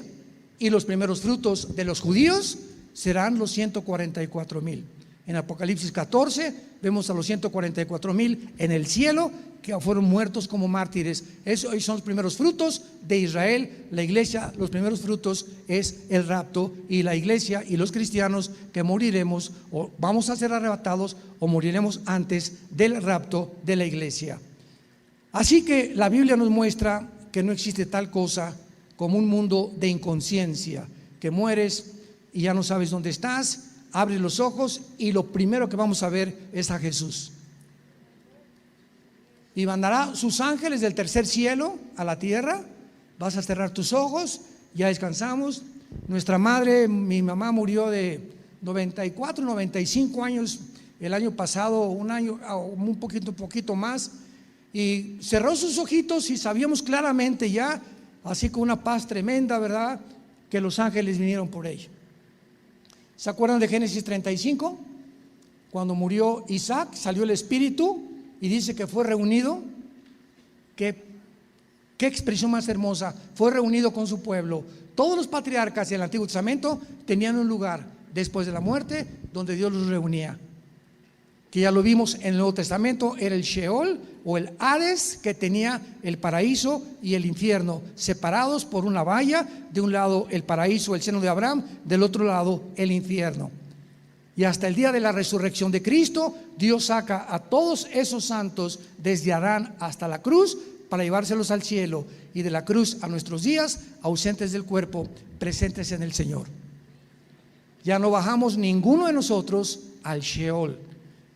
Y los primeros frutos de los judíos serán los 144,000. En Apocalipsis 14 vemos a los 144,000 en el cielo, que fueron muertos como mártires. Esos son los primeros frutos de Israel. La iglesia, los primeros frutos es el rapto, y la iglesia y los cristianos que moriremos, o vamos a ser arrebatados o moriremos antes del rapto de la iglesia. Así que la Biblia nos muestra que no existe tal cosa como un mundo de inconsciencia, que mueres y ya no sabes dónde estás, abres los ojos y lo primero que vamos a ver es a Jesús. Y mandará sus ángeles del tercer cielo a la tierra. Vas a cerrar tus ojos, ya descansamos. Nuestra madre, mi mamá, murió de 94, 95 años el año pasado, un año, un poquito más, y cerró sus ojitos y sabíamos claramente ya, así con una paz tremenda, ¿verdad?, que los ángeles vinieron por ella. ¿Se acuerdan de Génesis 35? Cuando murió Isaac, salió el espíritu y dice que fue reunido. Qué expresión más hermosa. Fue reunido con su pueblo. Todos los patriarcas del Antiguo Testamento tenían un lugar después de la muerte donde Dios los reunía, que ya lo vimos en el Nuevo Testamento. Era el Sheol o el Hades, que tenía el paraíso y el infierno separados por una valla. De un lado el paraíso, el seno de Abraham, del otro lado el infierno. Y hasta el día de la resurrección de Cristo, Dios saca a todos esos santos desde Adán hasta la cruz para llevárselos al cielo, y de la cruz a nuestros días, ausentes del cuerpo, presentes en el Señor. Ya no bajamos ninguno de nosotros al Sheol,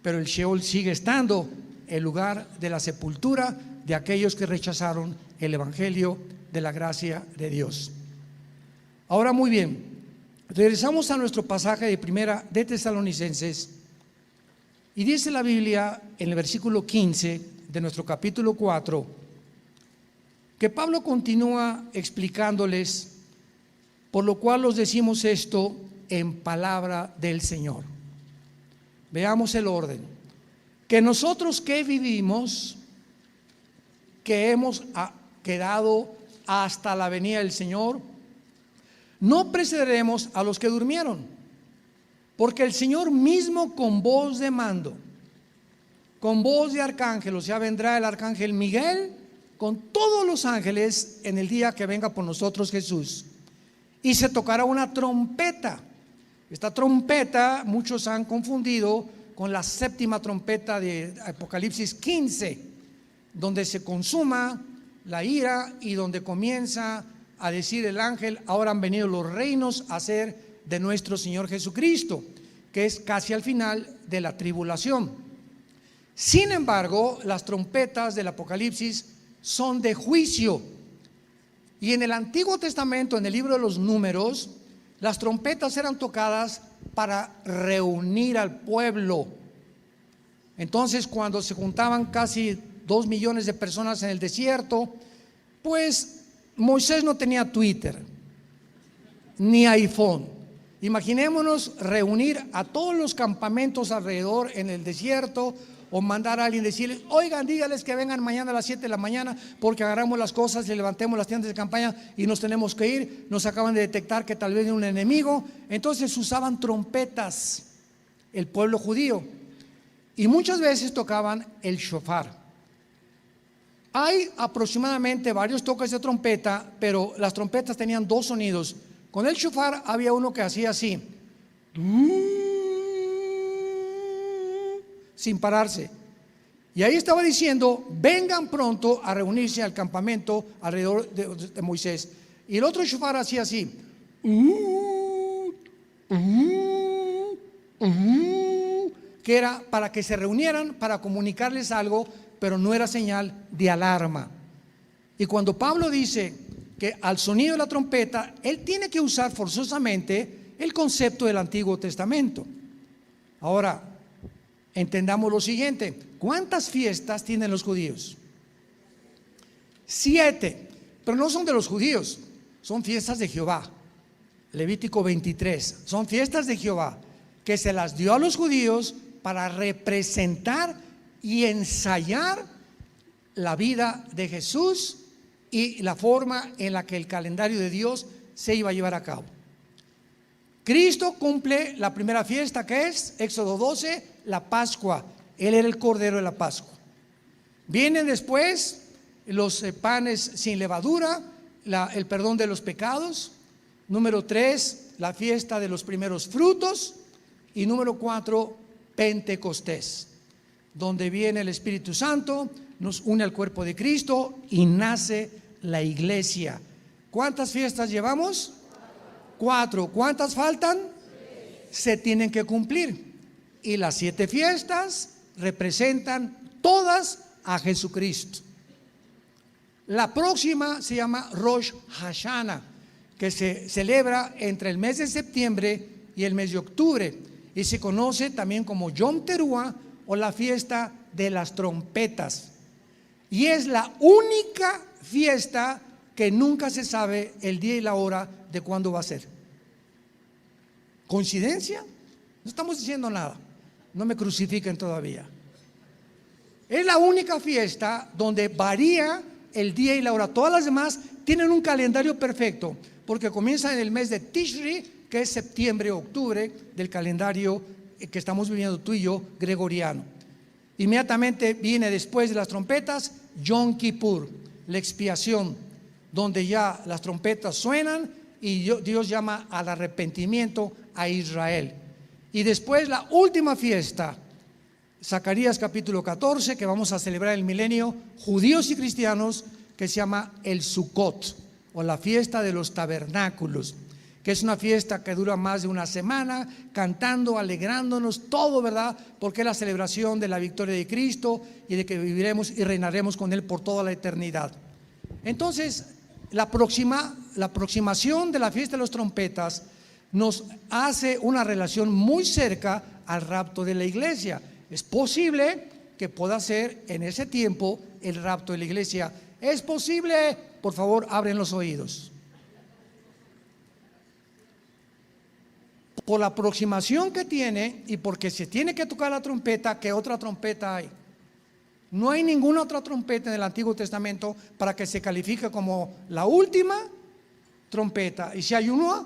pero el Sheol sigue estando el lugar de la sepultura de aquellos que rechazaron el evangelio de la gracia de Dios. Ahora, muy bien, regresamos a nuestro pasaje de Primera de Tesalonicenses, y dice la Biblia en el versículo 15 de nuestro capítulo 4 que Pablo continúa explicándoles: por lo cual os decimos esto en palabra del Señor. Veamos el orden. Que nosotros que vivimos, que hemos quedado hasta la venida del Señor, no precederemos a los que durmieron, porque el Señor mismo con voz de mando, con voz de arcángel, o sea, vendrá el arcángel Miguel con todos los ángeles en el día que venga por nosotros Jesús. Y se tocará una trompeta. Esta trompeta muchos han confundido con la séptima trompeta de Apocalipsis 15, donde se consuma la ira y donde comienza a decir el ángel: ahora han venido los reinos a ser de nuestro Señor Jesucristo, que es casi al final de la tribulación. Sin embargo, las trompetas del Apocalipsis son de juicio. Y en el Antiguo Testamento, en el libro de los Números, las trompetas eran tocadas para reunir al pueblo. Entonces, cuando se juntaban casi 2 millones de personas en el desierto, pues Moisés no tenía Twitter ni iPhone. Imaginémonos reunir a todos los campamentos alrededor en el desierto, o mandar a alguien decirles: oigan, dígales que vengan mañana a las 7 de la mañana porque agarramos las cosas y levantemos las tiendas de campaña y nos tenemos que ir. Nos acaban de detectar que tal vez hay un enemigo. Entonces usaban trompetas el pueblo judío, y muchas veces tocaban el shofar. Hay aproximadamente varios toques de trompeta, pero las trompetas tenían 2 sonidos. Con el shofar había uno que hacía así, sin pararse, y ahí estaba diciendo: vengan pronto a reunirse al campamento alrededor de Moisés. Y el otro shofar hacía así, que era para que se reunieran para comunicarles algo, pero no era señal de alarma. Y cuando Pablo dice que al sonido de la trompeta, él tiene que usar forzosamente el concepto del Antiguo Testamento. Ahora, entendamos lo siguiente: ¿cuántas fiestas tienen los judíos? 7, pero no son de los judíos, son fiestas de Jehová. Levítico 23, son fiestas de Jehová que se las dio a los judíos para representar y ensayar la vida de Jesús y la forma en la que el calendario de Dios se iba a llevar a cabo. Cristo cumple la primera fiesta, que es Éxodo 12, la Pascua. Él era el Cordero de la Pascua. Vienen después los panes sin levadura, el perdón de los pecados. Número 3, la fiesta de los primeros frutos. Y número 4, Pentecostés, donde viene el Espíritu Santo, nos une al cuerpo de Cristo y nace la iglesia. ¿Cuántas fiestas llevamos? 4. ¿Cuántas faltan? 6. Se tienen que cumplir. Y las 7 fiestas representan todas a Jesucristo. La próxima se llama Rosh Hashanah, que se celebra entre el mes de septiembre y el mes de octubre, y se conoce también como Yom Teruah, o la fiesta de las trompetas. Y es la única fiesta que nunca se sabe el día y la hora de cuándo va a ser. ¿Coincidencia? No estamos diciendo nada. No me crucifiquen todavía. Es la única fiesta donde varía el día y la hora. Todas las demás tienen un calendario perfecto, porque comienza en el mes de Tishri, que es septiembre o octubre del calendario que estamos viviendo tú y yo, gregoriano. Inmediatamente viene, después de las trompetas, Yom Kippur, la expiación, donde ya las trompetas suenan y Dios llama al arrepentimiento a Israel. Y después la última fiesta, Zacarías capítulo 14, que vamos a celebrar el milenio, judíos y cristianos, que se llama el Sukkot, o la fiesta de los tabernáculos, que es una fiesta que dura más de una semana, cantando, alegrándonos, todo, ¿verdad? Porque es la celebración de la victoria de Cristo y de que viviremos y reinaremos con Él por toda la eternidad. Entonces, la aproximación de la fiesta de las trompetas nos hace una relación muy cerca al rapto de la iglesia. Es posible que pueda ser en ese tiempo el rapto de la iglesia. ¿Es posible? Por favor, abren los oídos. Por la aproximación que tiene y porque se tiene que tocar la trompeta, ¿qué otra trompeta hay? No hay ninguna otra trompeta en el Antiguo Testamento para que se califique como la última trompeta. Y si hay una,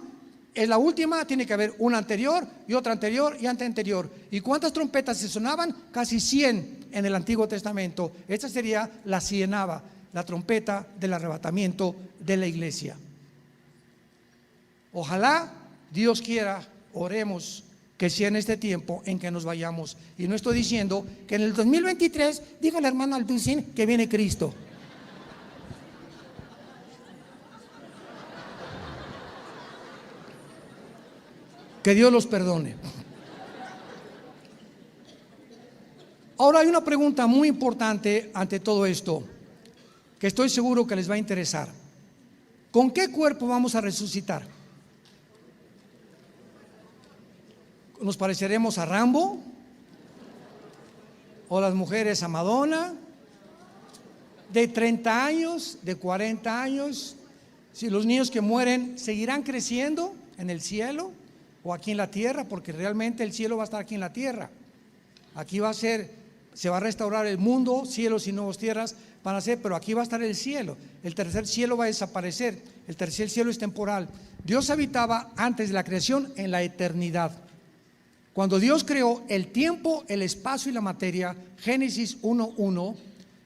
es la última, tiene que haber una anterior y otra anterior y anterior. ¿Y cuántas trompetas se sonaban? Casi 100 en el Antiguo Testamento. Esta sería la cienava, la trompeta del arrebatamiento de la iglesia. Ojalá Dios quiera, oremos, que sea en este tiempo en que nos vayamos. Y no estoy diciendo que en el 2023 diga el hermano Alducin que viene Cristo. Que Dios los perdone. Ahora hay una pregunta muy importante ante todo esto, que estoy seguro que les va a interesar. ¿Con qué cuerpo vamos a resucitar? ¿Nos pareceremos a Rambo? ¿O las mujeres a Madonna? ¿De 30 años? ¿De 40 años? Si los niños que mueren seguirán creciendo en el cielo o aquí en la tierra, porque realmente el cielo va a estar aquí en la tierra. Aquí va a ser, se va a restaurar el mundo, cielos y nuevas tierras van a ser, pero aquí va a estar el cielo. El tercer cielo va a desaparecer. El tercer cielo es temporal. Dios habitaba antes de la creación en la eternidad. Cuando Dios creó el tiempo, el espacio y la materia, Génesis 1:1,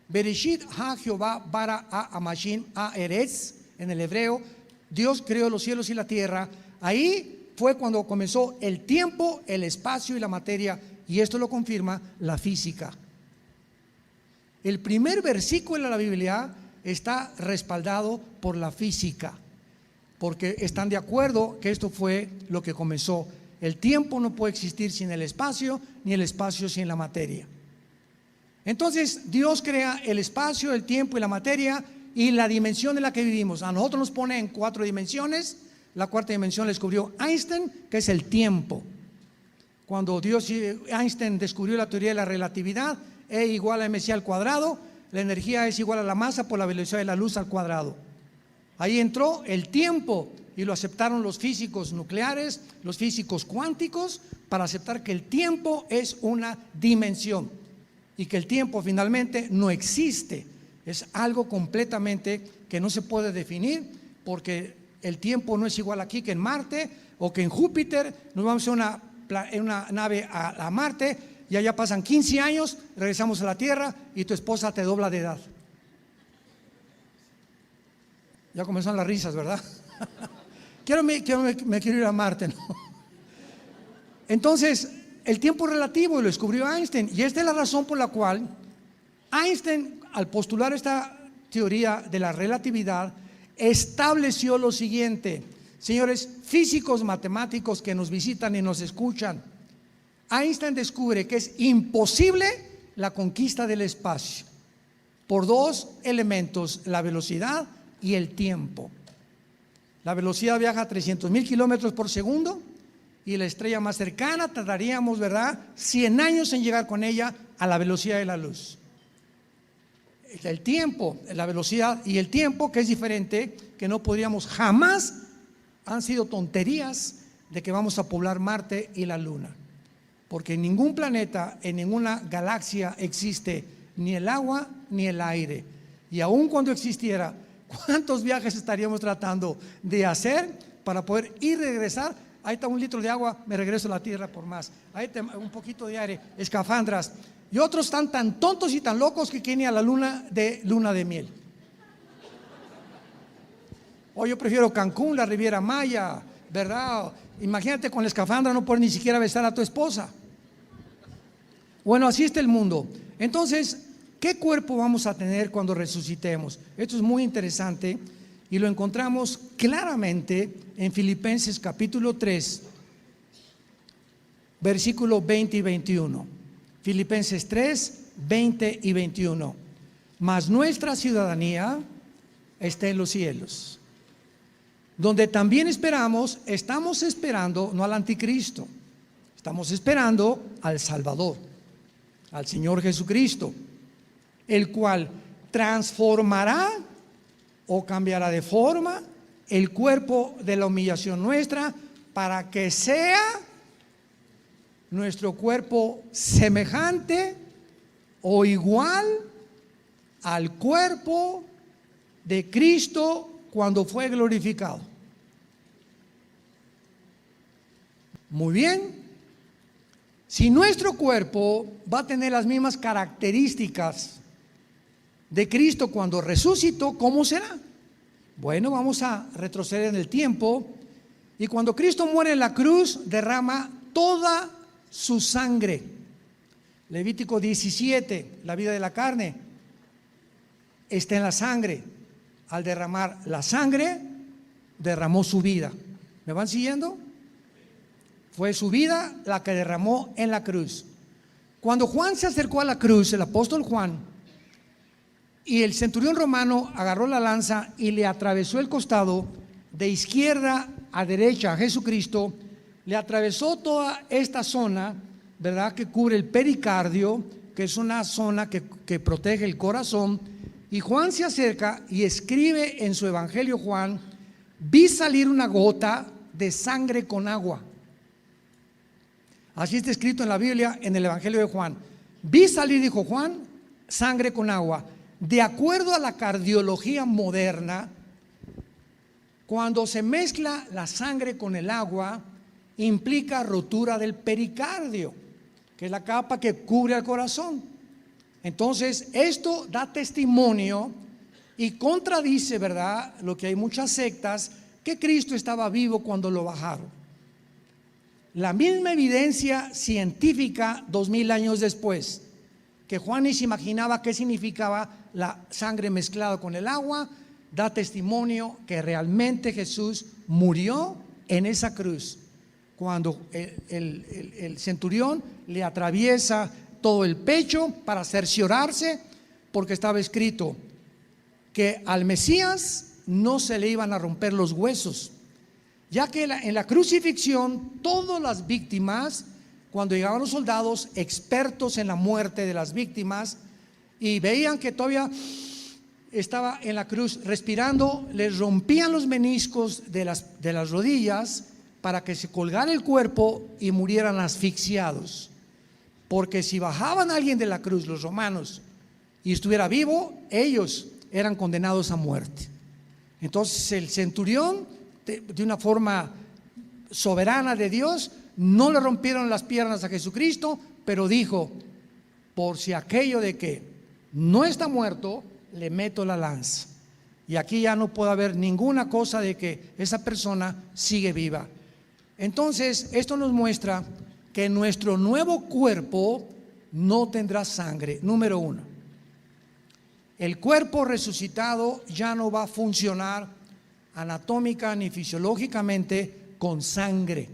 Bereshit ha Jehová bara a Amashin a Eretz, en el hebreo, Dios creó los cielos y la tierra. Ahí fue cuando comenzó el tiempo, el espacio y la materia, y esto lo confirma la física. El primer versículo de la Biblia está respaldado por la física, porque están de acuerdo que esto fue lo que comenzó. El tiempo no puede existir sin el espacio, ni el espacio sin la materia. Entonces Dios crea el espacio, el tiempo y la materia y la dimensión en la que vivimos. A nosotros nos pone en 4 dimensiones. La cuarta dimensión la descubrió Einstein, que es el tiempo. Cuando Einstein descubrió la teoría de la relatividad, E igual a mc al cuadrado, la energía es igual a la masa por la velocidad de la luz al cuadrado. Ahí entró el tiempo y lo aceptaron los físicos nucleares, los físicos cuánticos, para aceptar que el tiempo es una dimensión y que el tiempo finalmente no existe. Es algo completamente que no se puede definir, porque el tiempo no es igual aquí que en Marte o que en Júpiter. Nos vamos a una nave a Marte y allá pasan 15 años, regresamos a la Tierra y tu esposa te dobla de edad. Ya comenzaron las risas, ¿verdad? me quiero ir a Marte, ¿no? Entonces, el tiempo relativo lo descubrió Einstein, y esta es la razón por la cual Einstein, al postular esta teoría de la relatividad, estableció lo siguiente. Señores físicos, matemáticos que nos visitan y nos escuchan, Einstein descubre que es imposible la conquista del espacio por 2 elementos, la velocidad y el tiempo. La velocidad viaja a 300,000 kilómetros por segundo y la estrella más cercana tardaríamos, ¿verdad?, 100 años en llegar con ella a la velocidad de la luz. El tiempo, la velocidad y el tiempo, que es diferente, que no podríamos jamás, han sido tonterías de que vamos a poblar Marte y la Luna, porque en ningún planeta, en ninguna galaxia existe ni el agua ni el aire. Y aun cuando existiera, ¿cuántos viajes estaríamos tratando de hacer para poder ir y regresar? Ahí está 1 litro de agua, me regreso a la Tierra por más. Ahí está un poquito de aire, escafandras. Y otros están tan tontos y tan locos que quieren ir a la luna de miel. O yo prefiero Cancún, la Riviera Maya, ¿verdad? Imagínate con la escafandra no puedes ni siquiera besar a tu esposa. Bueno, así está el mundo. Entonces, ¿qué cuerpo vamos a tener cuando resucitemos? Esto es muy interesante y lo encontramos claramente en Filipenses capítulo 3, versículo 20 y 21. Filipenses 3, 20 y 21. Mas nuestra ciudadanía está en los cielos, donde también estamos esperando no al anticristo, estamos esperando al Salvador, al Señor Jesucristo, el cual transformará o cambiará de forma el cuerpo de la humillación nuestra, para que sea nuestro cuerpo semejante o igual al cuerpo de Cristo cuando fue glorificado. Muy bien. Si nuestro cuerpo va a tener las mismas características de Cristo cuando resucitó, ¿cómo será? Bueno, vamos a retroceder en el tiempo. Y cuando Cristo muere en la cruz, derrama toda su sangre. Levítico 17, la vida de la carne está en la sangre. Al derramar la sangre, derramó su vida. ¿Me van siguiendo? Fue su vida la que derramó en la cruz. Cuando Juan se acercó a la cruz, el apóstol Juan, y el centurión romano agarró la lanza y le atravesó el costado de izquierda a derecha a Jesucristo, le atravesó toda esta zona, ¿verdad?, que cubre el pericardio, que es una zona que protege el corazón. Y Juan se acerca y escribe en su evangelio Juan: vi salir una gota de sangre con agua. Así está escrito en la Biblia, en el evangelio de Juan. Vi salir, dijo Juan, sangre con agua. De acuerdo a la cardiología moderna, cuando se mezcla la sangre con el agua, implica rotura del pericardio, que es la capa que cubre al corazón. Entonces, esto da testimonio y contradice, ¿verdad?, lo que hay muchas sectas, que Cristo estaba vivo cuando lo bajaron. La misma evidencia científica 2000 años después, que Juan ni se imaginaba qué significaba la sangre mezclada con el agua, da testimonio que realmente Jesús murió en esa cruz. Cuando el centurión le atraviesa todo el pecho para cerciorarse, porque estaba escrito que al Mesías no se le iban a romper los huesos, ya que en la crucifixión todas las víctimas, cuando llegaban los soldados expertos en la muerte de las víctimas y veían que todavía estaba en la cruz respirando, les rompían los meniscos de las rodillas para que se colgara el cuerpo y murieran asfixiados. Porque si bajaban a alguien de la cruz, los romanos, y estuviera vivo, ellos eran condenados a muerte. Entonces el centurión, de una forma soberana de Dios, no le rompieron las piernas a Jesucristo, pero dijo: por si aquello de que no está muerto, le meto la lanza. Y aquí ya no puede haber ninguna cosa de que esa persona sigue viva. Entonces, esto nos muestra que nuestro nuevo cuerpo no tendrá sangre. Número uno, el cuerpo resucitado ya no va a funcionar anatómica ni fisiológicamente con sangre.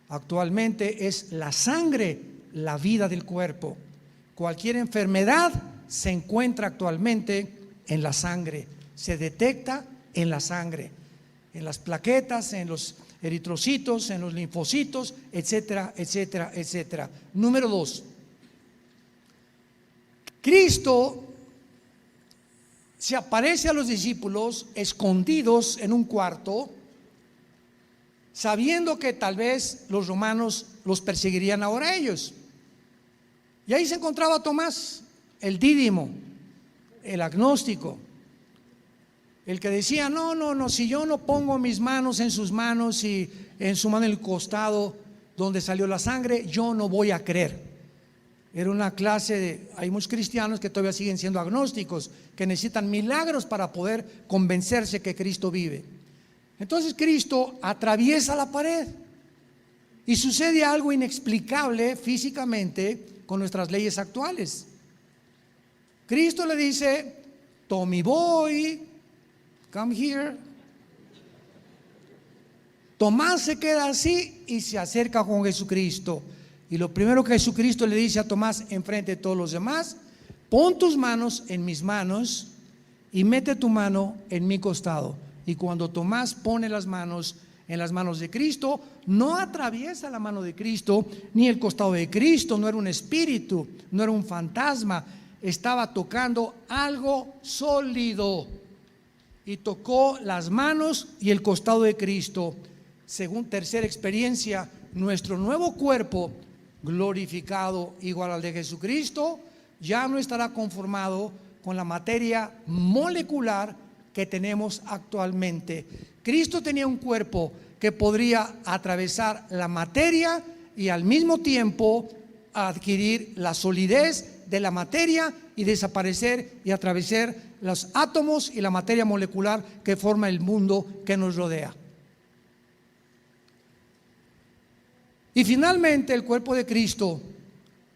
Actualmente es la sangre la vida del cuerpo. Cualquier enfermedad se encuentra actualmente en la sangre, se detecta en la sangre, en las plaquetas, en los eritrocitos, en los linfocitos, etcétera, etcétera, etcétera. Número dos, Cristo se aparece a los discípulos escondidos en un cuarto, sabiendo que tal vez los romanos los perseguirían ahora a ellos. Y ahí se encontraba Tomás, el Dídimo, el agnóstico, el que decía: no, si yo no pongo mis manos en sus manos y en su mano en el costado donde salió la sangre, yo no voy a creer. Era una clase hay muchos cristianos que todavía siguen siendo agnósticos, que necesitan milagros para poder convencerse que Cristo vive. Entonces Cristo atraviesa la pared y sucede algo inexplicable físicamente con nuestras leyes actuales. Cristo le dice: Tommy boy, come here. Tomás se queda así y se acerca con Jesucristo. Y lo primero que Jesucristo le dice a Tomás enfrente de todos los demás: pon tus manos en mis manos y mete tu mano en mi costado. Y cuando Tomás pone las manos en las manos de Cristo, no atraviesa la mano de Cristo ni el costado de Cristo. No era un espíritu, no era un fantasma, estaba tocando algo sólido. Y tocó las manos y el costado de Cristo. Según tercera experiencia, nuestro nuevo cuerpo glorificado igual al de Jesucristo ya no estará conformado con la materia molecular que tenemos actualmente. Cristo tenía un cuerpo que podría atravesar la materia y al mismo tiempo adquirir la solidez de la materia y desaparecer y atravesar los átomos y la materia molecular que forma el mundo que nos rodea. Y finalmente el cuerpo de Cristo,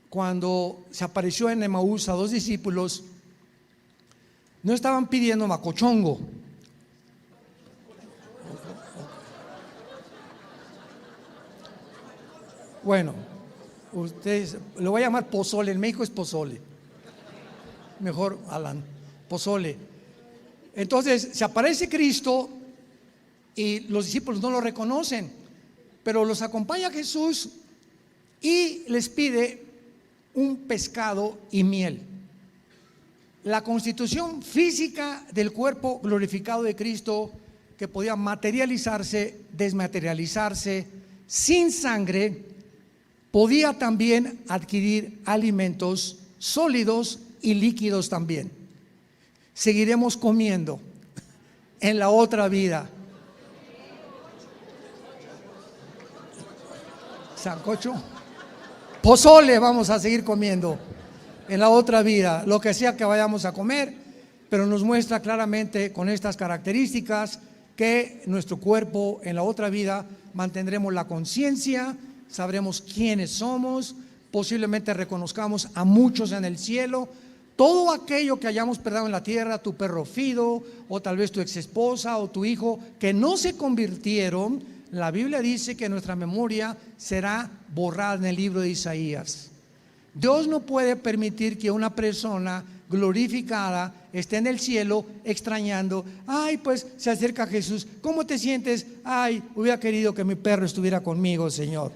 cuando se apareció en Emaús a dos discípulos, no estaban pidiendo macochongo. Bueno, ustedes, lo voy a llamar pozole, en México es pozole. Mejor, Alan, pozole. Entonces, se aparece Cristo y los discípulos no lo reconocen, pero los acompaña Jesús y les pide un pescado y miel. La constitución física del cuerpo glorificado de Cristo, que podía materializarse, desmaterializarse, sin sangre, podía también adquirir alimentos sólidos y líquidos también. Seguiremos comiendo en la otra vida. Sancocho, pozole vamos a seguir comiendo en la otra vida, lo que sea que vayamos a comer, pero nos muestra claramente con estas características que nuestro cuerpo en la otra vida mantendremos la conciencia, sabremos quiénes somos, posiblemente reconozcamos a muchos en el cielo. Todo aquello que hayamos perdido en la tierra, tu perro Fido, o tal vez tu ex esposa o tu hijo, que no se convirtieron, la Biblia dice que nuestra memoria será borrada en el libro de Isaías. Dios no puede permitir que una persona glorificada esté en el cielo extrañando. Ay, pues se acerca Jesús, ¿cómo te sientes? Ay, hubiera querido que mi perro estuviera conmigo, Señor,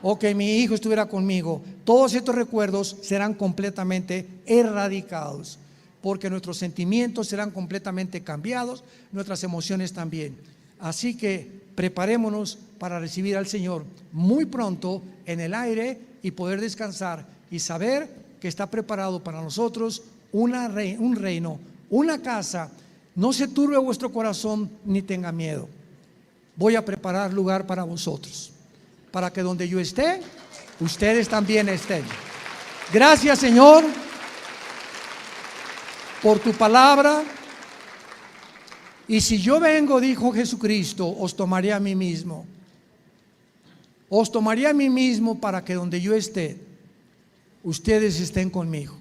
o que mi hijo estuviera conmigo. Todos estos recuerdos serán completamente erradicados, porque nuestros sentimientos serán completamente cambiados, nuestras emociones también. Así que preparémonos para recibir al Señor muy pronto en el aire y poder descansar y saber que está preparado para nosotros un reino, una casa. No se turbe vuestro corazón ni tenga miedo. Voy a preparar lugar para vosotros, para que donde yo esté, ustedes también estén. Gracias, Señor, por tu palabra. Y si yo vengo, dijo Jesucristo, os tomaré a mí mismo. Os tomaré a mí mismo para que donde yo esté, ustedes estén conmigo.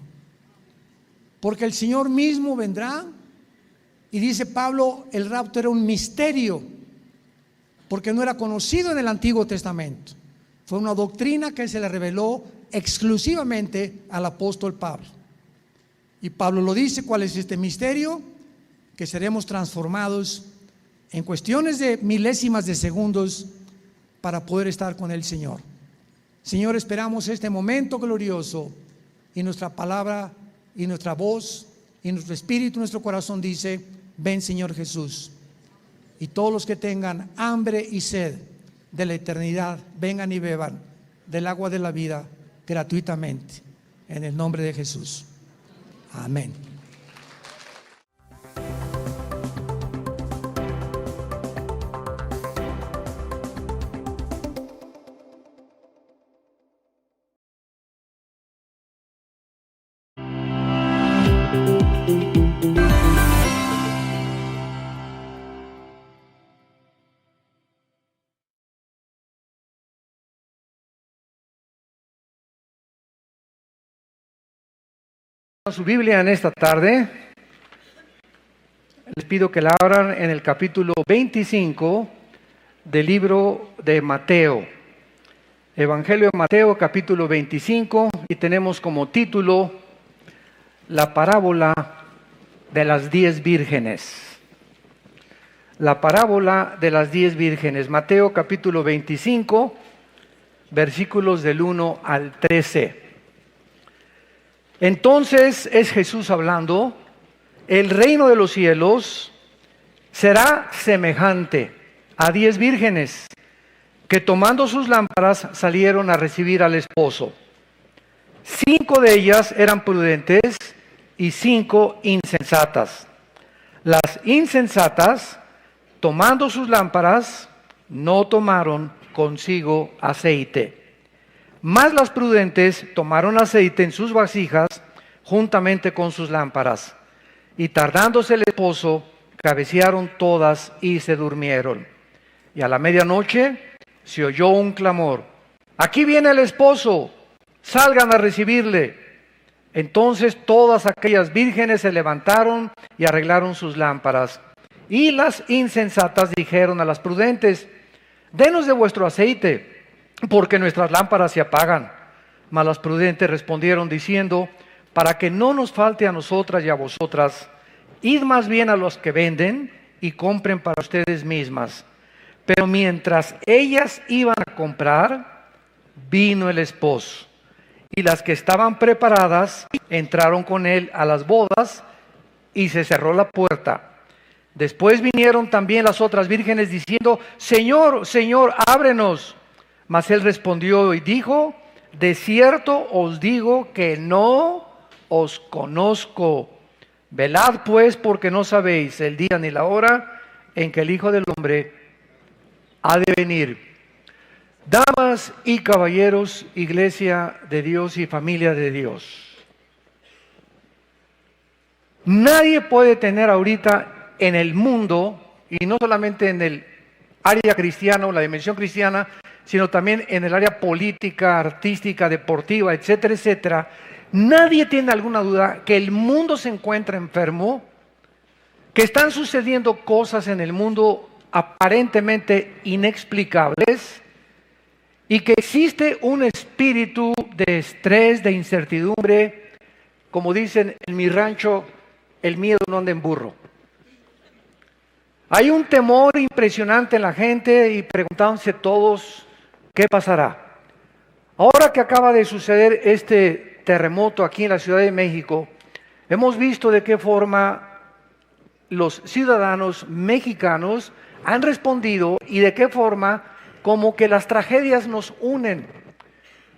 Porque el Señor mismo vendrá. Y dice Pablo, el rapto era un misterio, porque no era conocido en el Antiguo Testamento. Fue una doctrina que se le reveló exclusivamente al apóstol Pablo. Y Pablo lo dice, ¿cuál es este misterio? Que seremos transformados en cuestiones de milésimas de segundos para poder estar con el Señor. Señor, esperamos este momento glorioso, y nuestra palabra y nuestra voz y nuestro espíritu, nuestro corazón dice: ven, Señor Jesús. Y todos los que tengan hambre y sed de la eternidad, vengan y beban del agua de la vida gratuitamente, en el nombre de Jesús. Amén. Su Biblia en esta tarde, les pido que la abran en el capítulo 25 del libro de Mateo. Evangelio de Mateo, capítulo 25, y tenemos como título la parábola de las 10 vírgenes. La parábola de las 10 vírgenes. Mateo, capítulo 25, versículos del 1 al 13. Entonces es Jesús hablando: el reino de los cielos será semejante a 10 vírgenes que, tomando sus lámparas, salieron a recibir al esposo. 5 de ellas eran prudentes y 5 insensatas. Las insensatas, tomando sus lámparas, no tomaron consigo aceite. Mas las prudentes tomaron aceite en sus vasijas juntamente con sus lámparas. Y tardándose el esposo, cabecearon todas y se durmieron. Y a la medianoche se oyó un clamor: aquí viene el esposo, salgan a recibirle. Entonces todas aquellas vírgenes se levantaron y arreglaron sus lámparas. Y las insensatas dijeron a las prudentes: denos de vuestro aceite, porque nuestras lámparas se apagan. Mas las prudentes respondieron diciendo: para que no nos falte a nosotras y a vosotras, id más bien a los que venden y compren para ustedes mismas. Pero mientras ellas iban a comprar, vino el esposo. Y las que estaban preparadas entraron con él a las bodas y se cerró la puerta. Después vinieron también las otras vírgenes diciendo: Señor, Señor, ábrenos. Mas él respondió y dijo: de cierto os digo que no os conozco. Velad pues, porque no sabéis el día ni la hora en que el Hijo del Hombre ha de venir. Damas y caballeros, iglesia de Dios y familia de Dios, nadie puede tener ahorita en el mundo, y no solamente en el área cristiana o la dimensión cristiana, sino también en el área política, artística, deportiva, etcétera, etcétera, nadie tiene alguna duda que el mundo se encuentra enfermo, que están sucediendo cosas en el mundo aparentemente inexplicables, y que existe un espíritu de estrés, de incertidumbre. Como dicen en mi rancho, el miedo no anda en burro. Hay un temor impresionante en la gente y preguntándose todos: ¿qué pasará? Ahora que acaba de suceder este terremoto aquí en la Ciudad de México, hemos visto de qué forma los ciudadanos mexicanos han respondido y de qué forma como que las tragedias nos unen.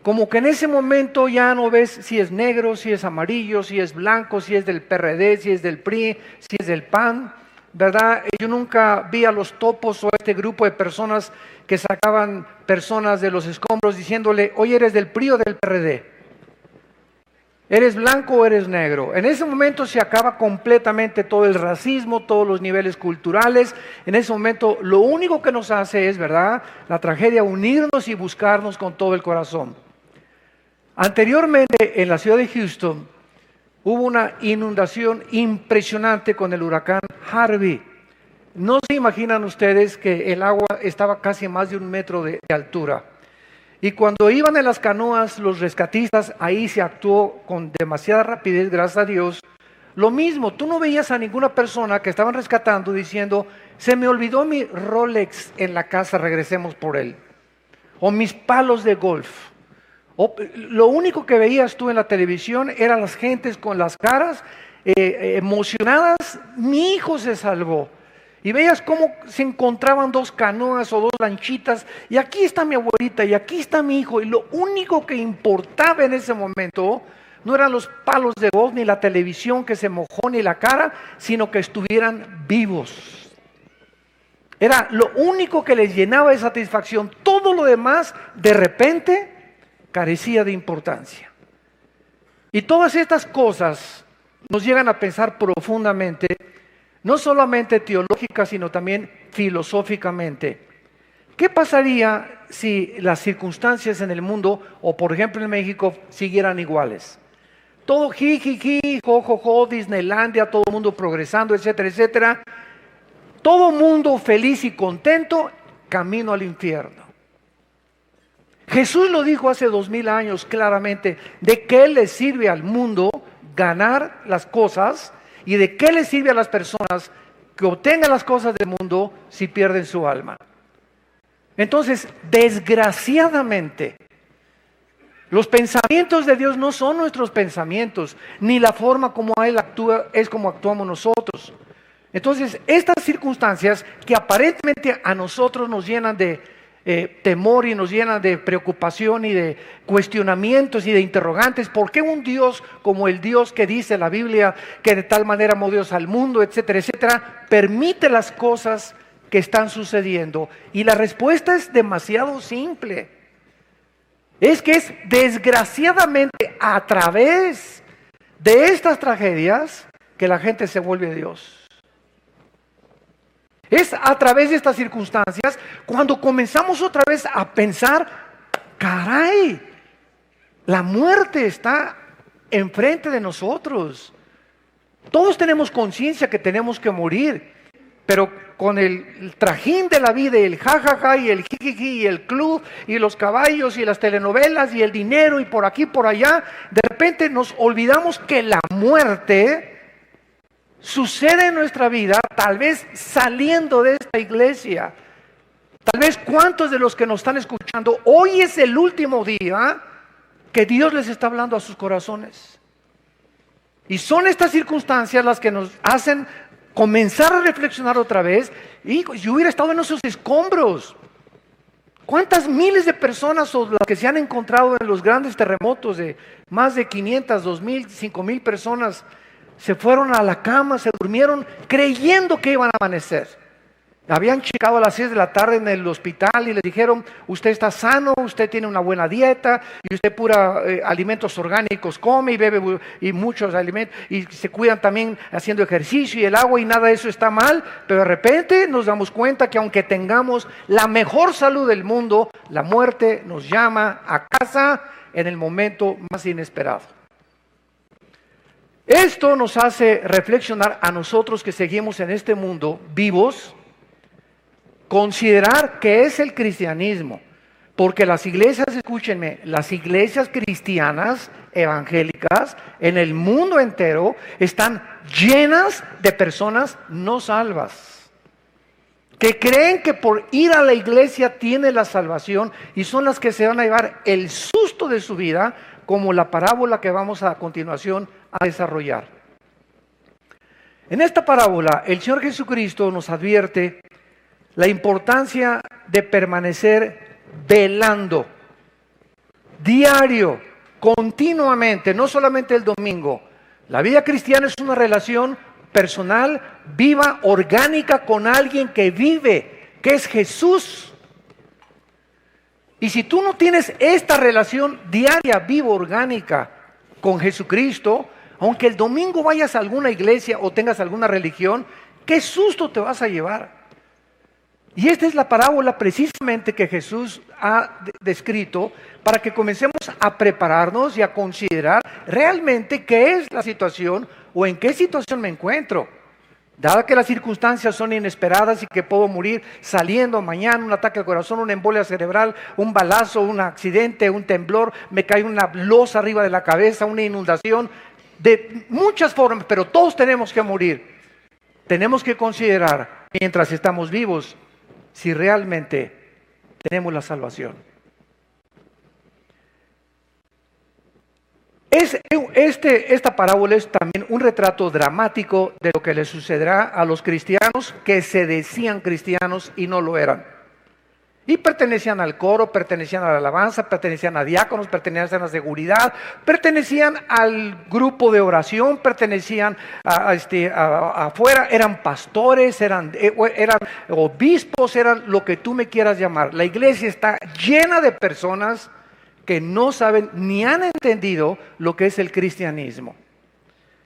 Como que en ese momento ya no ves si es negro, si es amarillo, si es blanco, si es del PRD, si es del PRI, si es del PAN, ¿verdad? Yo nunca vi a los topos o a este grupo de personas que sacaban personas de los escombros diciéndole: oye, ¿eres del PRI o del PRD? ¿Eres blanco o eres negro? En ese momento se acaba completamente todo el racismo, todos los niveles culturales. En ese momento lo único que nos hace es, ¿verdad?, la tragedia, unirnos y buscarnos con todo el corazón. Anteriormente en la ciudad de Houston hubo una inundación impresionante con el huracán Harvey. No se imaginan ustedes que el agua estaba casi a más de 1 metro de altura. Y cuando iban en las canoas los rescatistas, ahí se actuó con demasiada rapidez, gracias a Dios. Lo mismo, tú no veías a ninguna persona que estaban rescatando diciendo: se me olvidó mi Rolex en la casa, regresemos por él. O mis palos de golf. Lo único que veías tú en la televisión eran las gentes con las caras emocionadas: mi hijo se salvó. Y veías cómo se encontraban 2 canoas o 2 lanchitas, y aquí está mi abuelita, y aquí está mi hijo, y lo único que importaba en ese momento no eran los palos de golf, ni la televisión que se mojó, ni la cara, sino que estuvieran vivos. Era lo único que les llenaba de satisfacción. Todo lo demás, de repente, carecía de importancia. Y todas estas cosas nos llegan a pensar profundamente, no solamente teológica, sino también filosóficamente. ¿Qué pasaría si las circunstancias en el mundo, o por ejemplo en México, siguieran iguales? Todo jijiji, jojojo, Disneylandia, todo el mundo progresando, etcétera, etcétera. Todo mundo feliz y contento, camino al infierno. Jesús lo dijo hace 2000 años claramente: ¿de qué le sirve al mundo ganar las cosas? ¿Y de qué le sirve a las personas que obtengan las cosas del mundo si pierden su alma? Entonces, desgraciadamente, los pensamientos de Dios no son nuestros pensamientos, ni la forma como Él actúa es como actuamos nosotros. Entonces, estas circunstancias que aparentemente a nosotros nos llenan de temor y nos llena de preocupación y de cuestionamientos y de interrogantes. ¿Por qué un Dios como el Dios que dice la Biblia, que de tal manera amó Dios al mundo, etcétera, etcétera, permite las cosas que están sucediendo? Y la respuesta es demasiado simple. Es que es desgraciadamente a través de estas tragedias que la gente se vuelve a Dios. Es a través de estas circunstancias cuando comenzamos otra vez a pensar, caray, la muerte está enfrente de nosotros. Todos tenemos conciencia que tenemos que morir, pero con el trajín de la vida y el jajaja y el jijiji y el club y los caballos y las telenovelas y el dinero y por aquí por allá, de repente nos olvidamos que la muerte sucede en nuestra vida, tal vez saliendo de esta iglesia. Tal vez cuántos de los que nos están escuchando, hoy es el último día que Dios les está hablando a sus corazones. Y son estas circunstancias las que nos hacen comenzar a reflexionar otra vez. Y yo hubiera estado en esos escombros. ¿Cuántas miles de personas o las que se han encontrado en los grandes terremotos de más de 500, 2,000, 5,000 personas se fueron a la cama, se durmieron creyendo que iban a amanecer? Habían checado a las 6 de la tarde en el hospital y les dijeron, usted está sano, usted tiene una buena dieta y usted pura alimentos orgánicos come y bebe y muchos alimentos y se cuidan también haciendo ejercicio y el agua y nada de eso está mal, pero de repente nos damos cuenta que aunque tengamos la mejor salud del mundo, la muerte nos llama a casa en el momento más inesperado. Esto nos hace reflexionar a nosotros que seguimos en este mundo vivos, considerar qué es el cristianismo, porque las iglesias, escúchenme, las iglesias cristianas evangélicas en el mundo entero están llenas de personas no salvas, que creen que por ir a la iglesia tiene la salvación y son las que se van a llevar el susto de su vida, como la parábola que vamos a continuación a desarrollar. En esta parábola, el Señor Jesucristo nos advierte la importancia de permanecer velando, diario, continuamente, no solamente el domingo. La vida cristiana es una relación personal, viva, orgánica con alguien que vive, que es Jesús. Y si tú no tienes esta relación diaria, viva, orgánica con Jesucristo, aunque el domingo vayas a alguna iglesia o tengas alguna religión, ¿qué susto te vas a llevar? Y esta es la parábola precisamente que Jesús ha descrito para que comencemos a prepararnos y a considerar realmente qué es la situación o en qué situación me encuentro. Dada que las circunstancias son inesperadas y que puedo morir saliendo mañana, un ataque al corazón, una embolia cerebral, un balazo, un accidente, un temblor, me cae una losa arriba de la cabeza, una inundación, de muchas formas, pero todos tenemos que morir. Tenemos que considerar, mientras estamos vivos, si realmente tenemos la salvación. Esta parábola es también un retrato dramático de lo que le sucederá a los cristianos que se decían cristianos y no lo eran. Y pertenecían al coro, pertenecían a la alabanza, pertenecían a diáconos, pertenecían a seguridad, pertenecían al grupo de oración, pertenecían afuera, eran pastores, eran obispos, eran lo que tú me quieras llamar. La iglesia está llena de personas que no saben ni han entendido lo que es el cristianismo.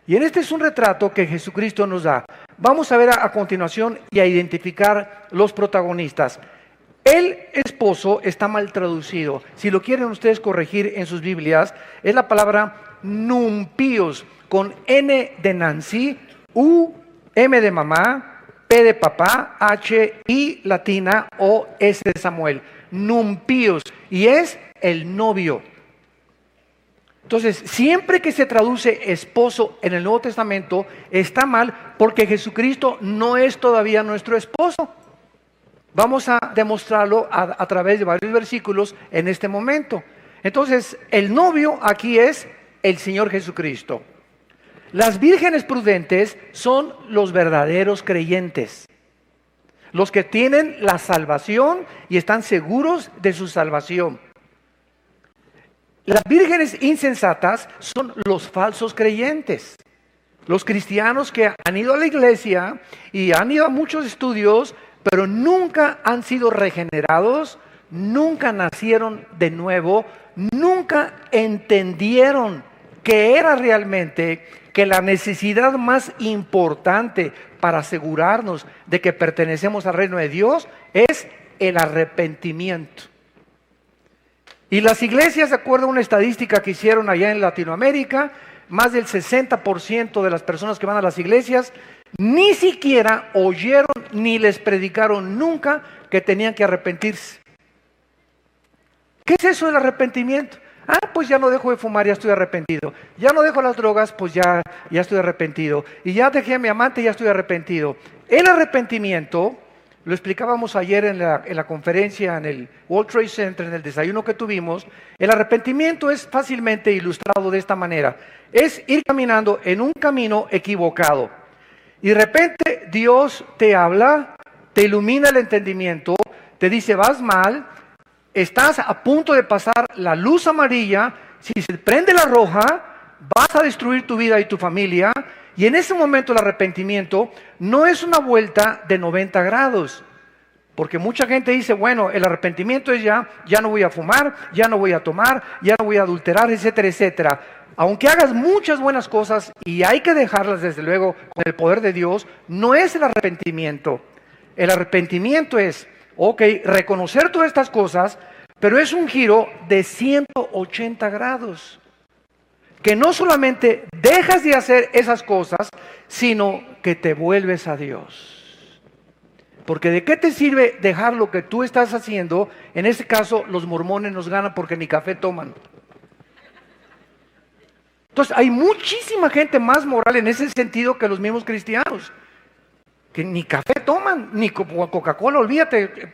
Y en este es un retrato que Jesucristo nos da. Vamos a ver a continuación y a identificar los protagonistas. El esposo está mal traducido. Si lo quieren ustedes corregir en sus Biblias, es la palabra numpíos, con N de Nancy, U, M de mamá, P de papá, H, I latina, O, S de Samuel. Numpíos, y es el novio. Entonces, siempre que se traduce esposo en el Nuevo Testamento, está mal porque Jesucristo no es todavía nuestro esposo. Vamos a demostrarlo a través de varios versículos en este momento. Entonces, el novio aquí es el Señor Jesucristo. Las vírgenes prudentes son los verdaderos creyentes. los que tienen la salvación y están seguros de su salvación. Las vírgenes insensatas son los falsos creyentes. Los cristianos que han ido a la iglesia y han ido a muchos estudios, pero nunca han sido regenerados, nunca nacieron de nuevo, nunca entendieron que era realmente que la necesidad más importante para asegurarnos de que pertenecemos al reino de Dios es el arrepentimiento. Y las iglesias, de acuerdo a una estadística que hicieron allá en Latinoamérica, más del 60% de las personas que van a las iglesias ni siquiera oyeron ni les predicaron nunca que tenían que arrepentirse. ¿Qué es eso del arrepentimiento? Pues ya no dejo de fumar, ya estoy arrepentido. Ya no dejo las drogas, pues ya estoy arrepentido. Y ya dejé a mi amante, ya estoy arrepentido. El arrepentimiento, lo explicábamos ayer en la conferencia en el World Trade Center, en el desayuno que tuvimos. El arrepentimiento es fácilmente ilustrado de esta manera. Es ir caminando en un camino equivocado. Y de repente Dios te habla, te ilumina el entendimiento, te dice vas mal, estás a punto de pasar la luz amarilla, si se prende la roja, vas a destruir tu vida y tu familia. Y en ese momento el arrepentimiento no es una vuelta de 90 grados. Porque mucha gente dice, bueno, el arrepentimiento es ya no voy a fumar, ya no voy a tomar, ya no voy a adulterar, etcétera, etcétera. Aunque hagas muchas buenas cosas y hay que dejarlas desde luego con el poder de Dios, no es el arrepentimiento. El arrepentimiento es, reconocer todas estas cosas, pero es un giro de 180 grados. Que no solamente dejas de hacer esas cosas, sino que te vuelves a Dios. Porque ¿de qué te sirve dejar lo que tú estás haciendo? En este caso, los mormones nos ganan porque ni café toman. Entonces, hay muchísima gente más moral en ese sentido que los mismos cristianos. Que ni café toman, ni Coca-Cola, olvídate,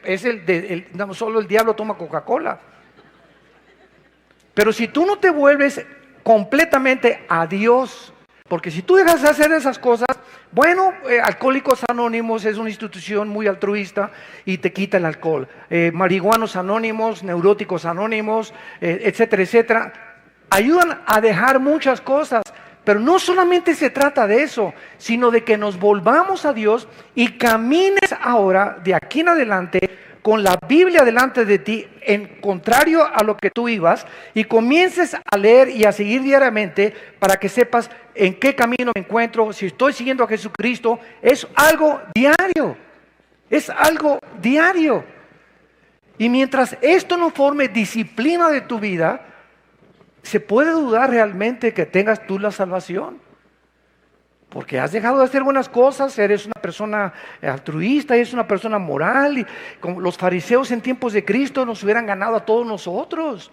solo el diablo toma Coca-Cola. Pero si tú no te vuelves completamente a Dios, porque si tú dejas de hacer esas cosas, bueno, Alcohólicos Anónimos es una institución muy altruista y te quita el alcohol. Marihuanos Anónimos, Neuróticos Anónimos, etcétera, etcétera, ayudan a dejar muchas cosas. Pero no solamente se trata de eso, sino de que nos volvamos a Dios y camines ahora, de aquí en adelante, con la Biblia delante de ti, en contrario a lo que tú ibas, y comiences a leer y a seguir diariamente para que sepas en qué camino me encuentro, si estoy siguiendo a Jesucristo. Es algo diario, es algo diario. Y mientras esto no forme disciplina de tu vida, ¿se puede dudar realmente que tengas tú la salvación? Porque has dejado de hacer buenas cosas, eres una persona altruista, eres una persona moral, y como los fariseos en tiempos de Cristo nos hubieran ganado a todos nosotros.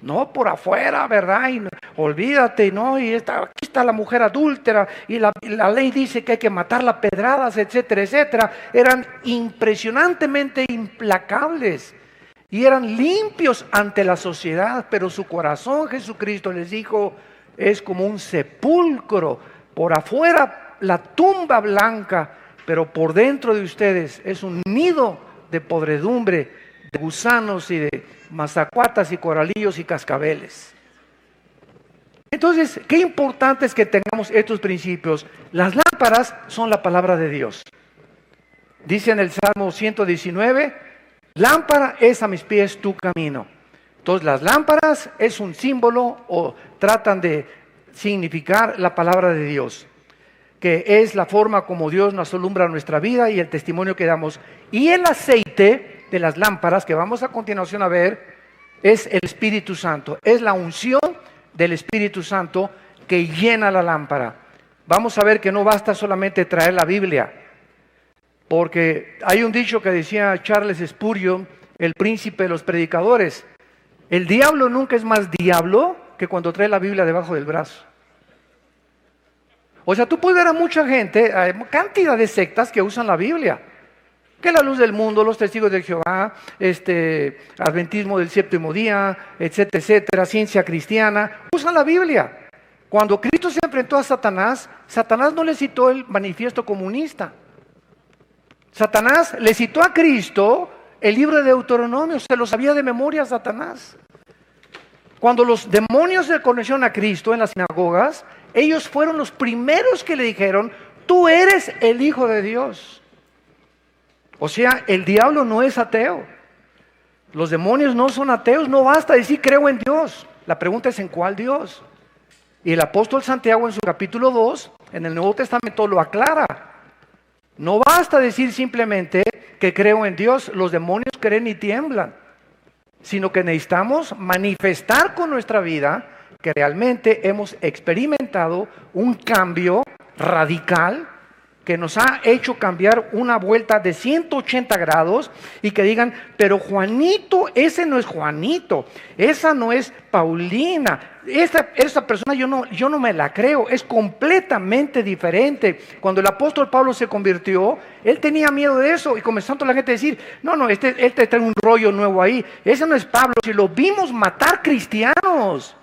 No por afuera, ¿verdad? Y olvídate, ¿no? Y aquí está la mujer adúltera, y la ley dice que hay que matarla a pedradas, etcétera, etcétera. Eran impresionantemente implacables. Y eran limpios ante la sociedad, pero su corazón, Jesucristo les dijo, es como un sepulcro. Por afuera la tumba blanca, pero por dentro de ustedes es un nido de podredumbre, de gusanos y de mazacuatas y coralillos y cascabeles. Entonces, qué importante es que tengamos estos principios. Las lámparas son la palabra de Dios. Dice en el Salmo 119, lámpara es a mis pies tu camino. Entonces las lámparas es un símbolo o tratan de significar la palabra de Dios, que es la forma como Dios nos alumbra nuestra vida y el testimonio que damos. Y el aceite de las lámparas que vamos a continuación a ver es el Espíritu Santo, es la unción del Espíritu Santo que llena la lámpara. Vamos a ver que no basta solamente traer la Biblia. Porque hay un dicho que decía Charles Spurgeon, el príncipe de los predicadores: el diablo nunca es más diablo que cuando trae la Biblia debajo del brazo. O sea, tú puedes ver a mucha gente, hay cantidad de sectas que usan la Biblia. Que la luz del mundo, los testigos de Jehová, adventismo del séptimo día, etcétera, etcétera, ciencia cristiana, usan la Biblia. Cuando Cristo se enfrentó a Satanás, Satanás no le citó el manifiesto comunista. Satanás le citó a Cristo el libro de Deuteronomio, se lo sabía de memoria Satanás. Cuando los demonios se conocieron a Cristo en las sinagogas, ellos fueron los primeros que le dijeron: tú eres el Hijo de Dios. O sea, el diablo no es ateo. Los demonios no son ateos. No basta decir creo en Dios. La pregunta es ¿en cuál Dios? Y el apóstol Santiago en su capítulo 2, en el Nuevo Testamento, lo aclara. No basta decir simplemente que creo en Dios. Los demonios creen y tiemblan. Sino que necesitamos manifestar con nuestra vida que realmente hemos experimentado un cambio radical que nos ha hecho cambiar una vuelta de 180 grados y que digan: pero Juanito, ese no es Juanito, esa no es Paulina, esa persona yo no me la creo, es completamente diferente. Cuando el apóstol Pablo se convirtió, él tenía miedo de eso y comenzó la gente a decir: no, este trae un rollo nuevo ahí, ese no es Pablo, si lo vimos matar cristianos.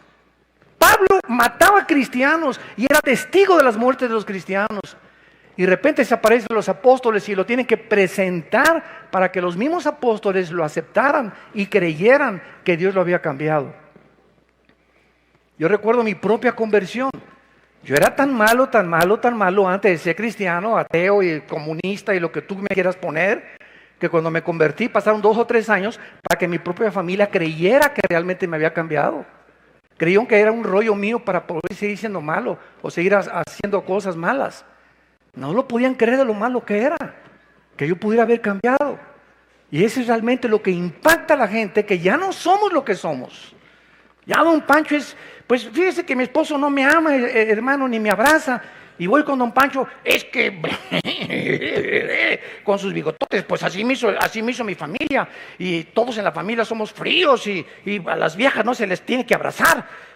Pablo mataba cristianos y era testigo de las muertes de los cristianos. Y de repente se aparecen los apóstoles y lo tienen que presentar para que los mismos apóstoles lo aceptaran y creyeran que Dios lo había cambiado. Yo recuerdo mi propia conversión. Yo era tan malo antes de ser cristiano, ateo y comunista y lo que tú me quieras poner, que cuando me convertí pasaron 2 o 3 años para que mi propia familia creyera que realmente me había cambiado. Creyeron que era un rollo mío para poder seguir siendo malo o seguir haciendo cosas malas. No lo podían creer de lo malo que era, que yo pudiera haber cambiado. Y eso es realmente lo que impacta a la gente, que ya no somos lo que somos. Ya don Pancho pues fíjese que mi esposo no me ama, hermano, ni me abraza. Y voy con don Pancho, es que con sus bigototes, pues así me hizo mi familia. Y todos en la familia somos fríos y a las viejas no se les tiene que abrazar.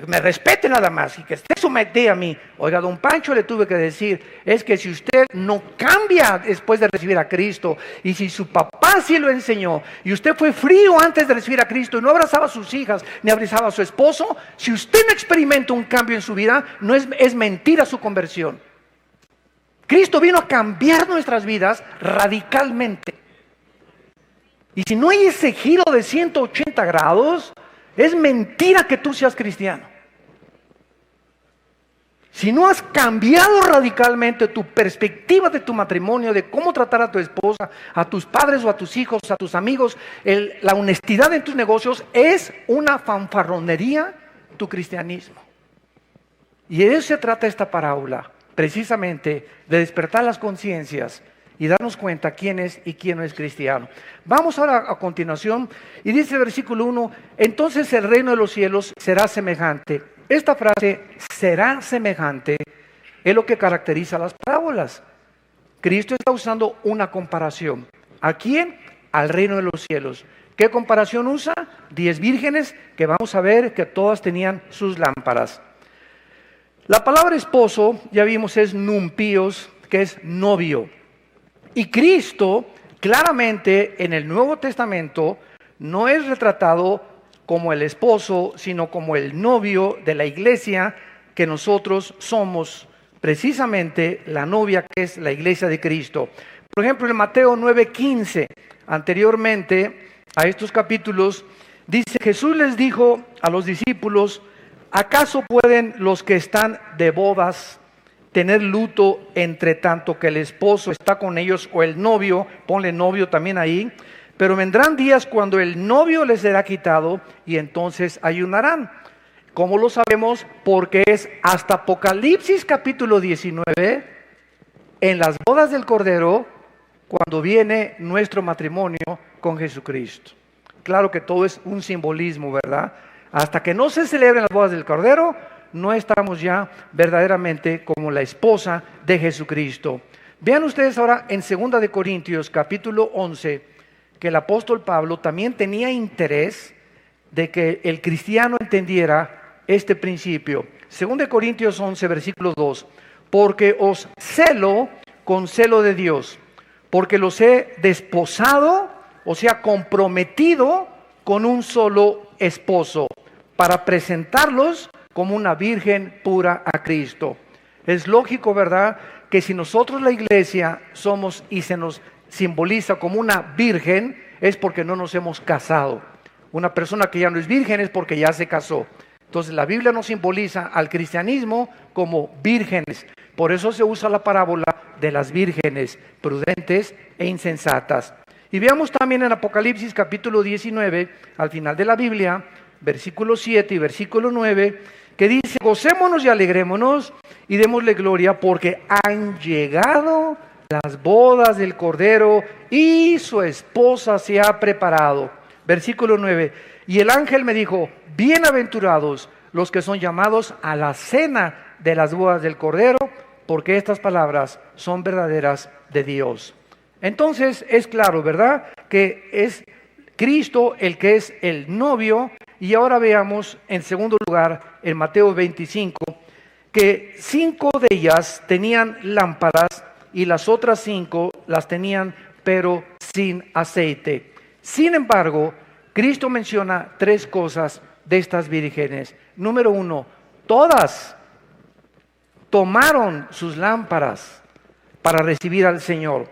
Me respete nada más y que esté sometida a mí. Oiga, don Pancho, le tuve que decir, es que si usted no cambia después de recibir a Cristo, y si su papá sí lo enseñó, y usted fue frío antes de recibir a Cristo, y no abrazaba a sus hijas, ni abrazaba a su esposo, si usted no experimenta un cambio en su vida, no es mentira su conversión. Cristo vino a cambiar nuestras vidas radicalmente. Y si no hay ese giro de 180 grados, es mentira que tú seas cristiano. Si no has cambiado radicalmente tu perspectiva de tu matrimonio, de cómo tratar a tu esposa, a tus padres o a tus hijos, a tus amigos, la honestidad en tus negocios, es una fanfarronería tu cristianismo. Y de eso se trata esta parábola, precisamente de despertar las conciencias y darnos cuenta quién es y quién no es cristiano. Vamos ahora a continuación y dice el versículo 1, entonces el reino de los cielos será semejante. Esta frase, será semejante, es lo que caracteriza las parábolas. Cristo está usando una comparación. ¿A quién? Al reino de los cielos. ¿Qué comparación usa? 10 vírgenes que vamos a ver que todas tenían sus lámparas. La palabra esposo, ya vimos, es numpios, que es novio. Y Cristo, claramente en el Nuevo Testamento, no es retratado como el esposo, sino como el novio de la iglesia, que nosotros somos precisamente la novia, que es la iglesia de Cristo. Por ejemplo, en Mateo 9:15, anteriormente a estos capítulos, dice: Jesús les dijo a los discípulos, ¿acaso pueden los que están de bodas tener luto entre tanto que el esposo está con ellos, o el novio? Ponle novio también ahí. Pero vendrán días cuando el novio les será quitado y entonces ayunarán. ¿Cómo lo sabemos? Porque es hasta Apocalipsis capítulo 19, en las bodas del Cordero, cuando viene nuestro matrimonio con Jesucristo. Claro que todo es un simbolismo, ¿verdad? Hasta que no se celebren las bodas del Cordero, no estamos ya verdaderamente como la esposa de Jesucristo. Vean ustedes ahora en 2 de Corintios capítulo 11, que el apóstol Pablo también tenía interés de que el cristiano entendiera este principio. 2 de Corintios 11, versículo 2, porque os celo con celo de Dios, porque los he desposado, o sea, comprometido con un solo esposo, para presentarlos como una virgen pura a Cristo. Es lógico, ¿verdad?, que si nosotros la iglesia somos y se nos simboliza como una virgen, es porque no nos hemos casado. Una persona que ya no es virgen es porque ya se casó. Entonces la Biblia nos simboliza al cristianismo como vírgenes. Por eso se usa la parábola de las vírgenes prudentes e insensatas. Y veamos también en Apocalipsis capítulo 19, al final de la Biblia, versículo 7 y versículo 9, que dice: gocémonos y alegrémonos y démosle gloria, porque han llegado las bodas del Cordero y su esposa se ha preparado. Versículo 9, y el ángel me dijo: bienaventurados los que son llamados a la cena de las bodas del Cordero, porque estas palabras son verdaderas de Dios. Entonces es claro, ¿verdad?, que es Cristo el que es el novio. Y ahora veamos en segundo lugar en Mateo 25, que 5 de ellas tenían lámparas y las otras 5 las tenían pero sin aceite. Sin embargo, Cristo menciona 3 cosas de estas vírgenes. Número 1, todas tomaron sus lámparas para recibir al Señor.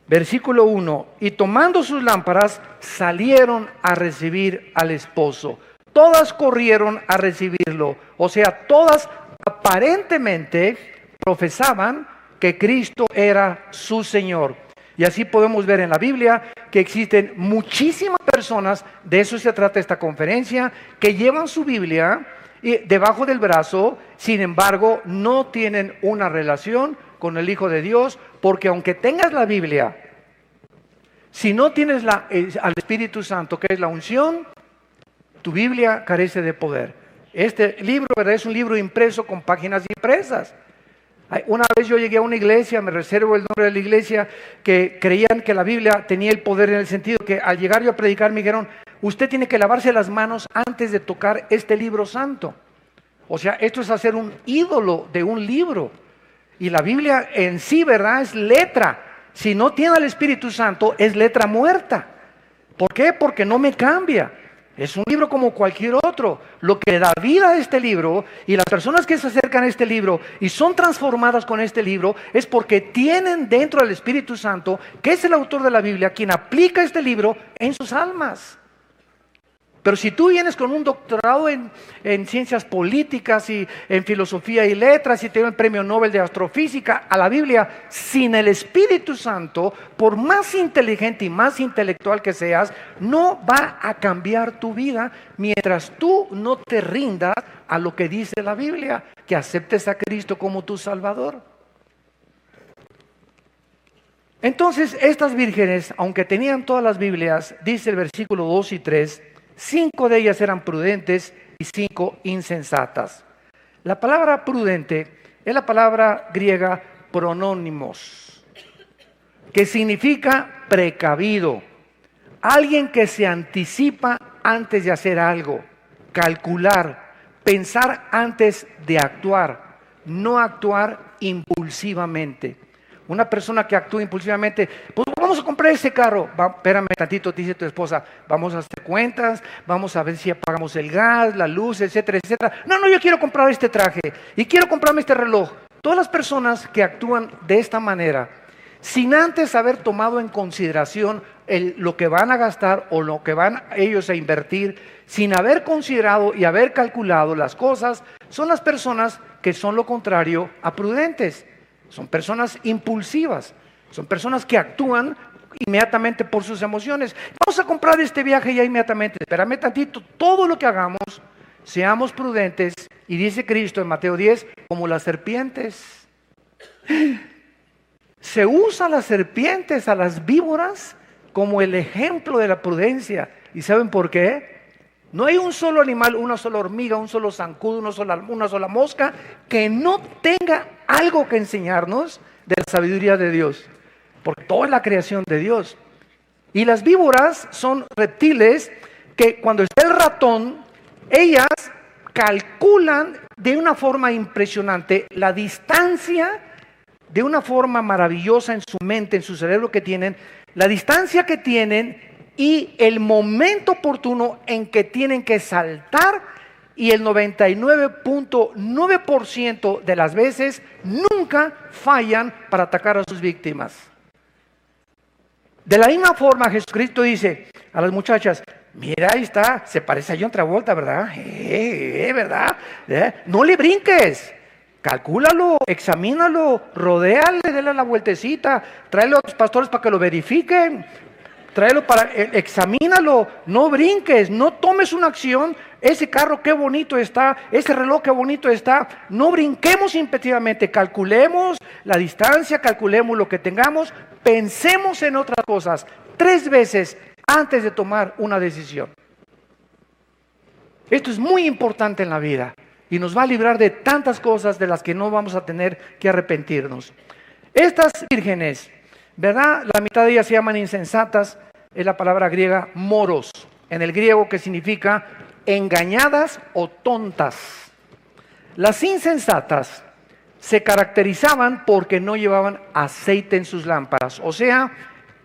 Versículo 1, y tomando sus lámparas salieron a recibir al esposo. Todas corrieron a recibirlo. O sea, todas aparentemente profesaban que Cristo era su Señor. Y así podemos ver en la Biblia que existen muchísimas personas, de eso se trata esta conferencia, que llevan su Biblia debajo del brazo, sin embargo no tienen una relación con el Hijo de Dios, porque aunque tengas la Biblia, si no tienes al Espíritu Santo, que es la unción, tu Biblia carece de poder. Este libro, ¿verdad?, es un libro impreso con páginas impresas. Una vez yo llegué a una iglesia, me reservo el nombre de la iglesia, que creían que la Biblia tenía el poder, en el sentido que al llegar yo a predicar me dijeron: usted tiene que lavarse las manos antes de tocar este libro santo. O sea, esto es hacer un ídolo de un libro. Y la Biblia en sí, ¿verdad?, es letra. Si no tiene al Espíritu Santo, es letra muerta. ¿Por qué? Porque no me cambia. Es un libro como cualquier otro. Lo que da vida a este libro, y las personas que se acercan a este libro y son transformadas con este libro, es porque tienen dentro al Espíritu Santo, que es el autor de la Biblia, quien aplica este libro en sus almas. Pero si tú vienes con un doctorado en ciencias políticas y en filosofía y letras y te dan el premio Nobel de astrofísica, a la Biblia, sin el Espíritu Santo, por más inteligente y más intelectual que seas, no va a cambiar tu vida mientras tú no te rindas a lo que dice la Biblia, que aceptes a Cristo como tu Salvador. Entonces, estas vírgenes, aunque tenían todas las Biblias, dice el versículo 2 y 3, 5 de ellas eran prudentes y 5 insensatas. La palabra prudente es la palabra griega pronónimos, que significa precavido, alguien que se anticipa antes de hacer algo, calcular, pensar antes de actuar, no actuar impulsivamente. Una persona que actúa impulsivamente: pues vamos a comprar ese carro. Espérame tantito, te dice tu esposa, vamos a hacer cuentas, vamos a ver si apagamos el gas, la luz, etcétera, etcétera. No, yo quiero comprar este traje y quiero comprarme este reloj. Todas las personas que actúan de esta manera, sin antes haber tomado en consideración lo que van a gastar o lo que van ellos a invertir, sin haber considerado y haber calculado las cosas, son las personas que son lo contrario a prudentes. Son personas impulsivas, son personas que actúan inmediatamente por sus emociones. Vamos a comprar este viaje ya inmediatamente. Espérame tantito, todo lo que hagamos, seamos prudentes. Y dice Cristo en Mateo 10, como las serpientes. Se usa a las serpientes, a las víboras, como el ejemplo de la prudencia. ¿Y saben por qué? No hay un solo animal, una sola hormiga, un solo zancudo, una sola mosca que no tenga algo que enseñarnos de la sabiduría de Dios, porque toda es la creación de Dios. Y las víboras son reptiles que cuando está el ratón, ellas calculan de una forma impresionante la distancia, de una forma maravillosa en su mente, en su cerebro que tienen, la distancia que tienen y el momento oportuno en que tienen que saltar, y el 99.9% de las veces nunca fallan para atacar a sus víctimas. De la misma forma, Jesucristo dice a las muchachas, mira, ahí está, se parece a John Travolta, ¿verdad? ¿Verdad? No le brinques, calcúlalo, examínalo, rodéale, dale la vueltecita, tráelo a tus pastores para que lo verifiquen, tráelo examínalo, no brinques, no tomes una acción. Ese carro qué bonito está, ese reloj qué bonito está. No brinquemos impetitivamente, calculemos la distancia, calculemos lo que tengamos, pensemos en otras cosas 3 veces antes de tomar una decisión. Esto es muy importante en la vida y nos va a librar de tantas cosas de las que no vamos a tener que arrepentirnos. Estas vírgenes, ¿verdad? La mitad de ellas se llaman insensatas, es la palabra griega moros, en el griego, que significa engañadas o tontas. Las insensatas se caracterizaban porque no llevaban aceite en sus lámparas, o sea,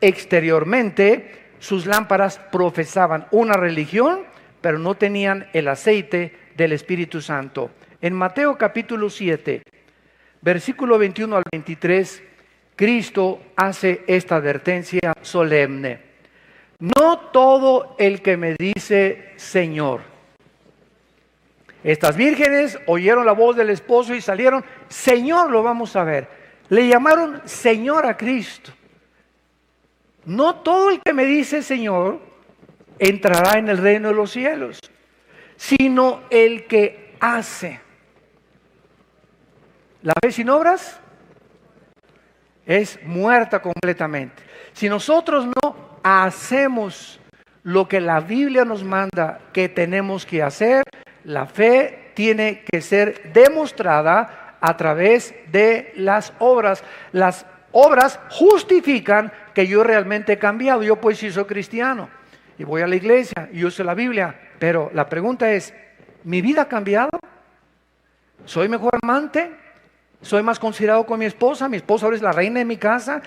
exteriormente sus lámparas profesaban una religión, pero no tenían el aceite del Espíritu Santo. En Mateo capítulo 7, versículo 21 al 23, Cristo hace esta advertencia solemne. No todo el que me dice Señor. Estas vírgenes oyeron la voz del esposo y salieron, Señor, lo vamos a ver. Le llamaron Señor a Cristo. No todo el que me dice Señor entrará en el reino de los cielos, sino el que hace. La fe sin obras es muerta completamente. Si nosotros no hacemos lo que la Biblia nos manda que tenemos que hacer, la fe tiene que ser demostrada a través de las obras. Las obras justifican que yo realmente he cambiado. Yo pues sí soy cristiano y voy a la iglesia y uso la Biblia, pero la pregunta es, ¿mi vida ha cambiado? ¿Soy mejor amante? ¿Soy más considerado con mi esposa? Mi esposa ahora es la reina de mi casa.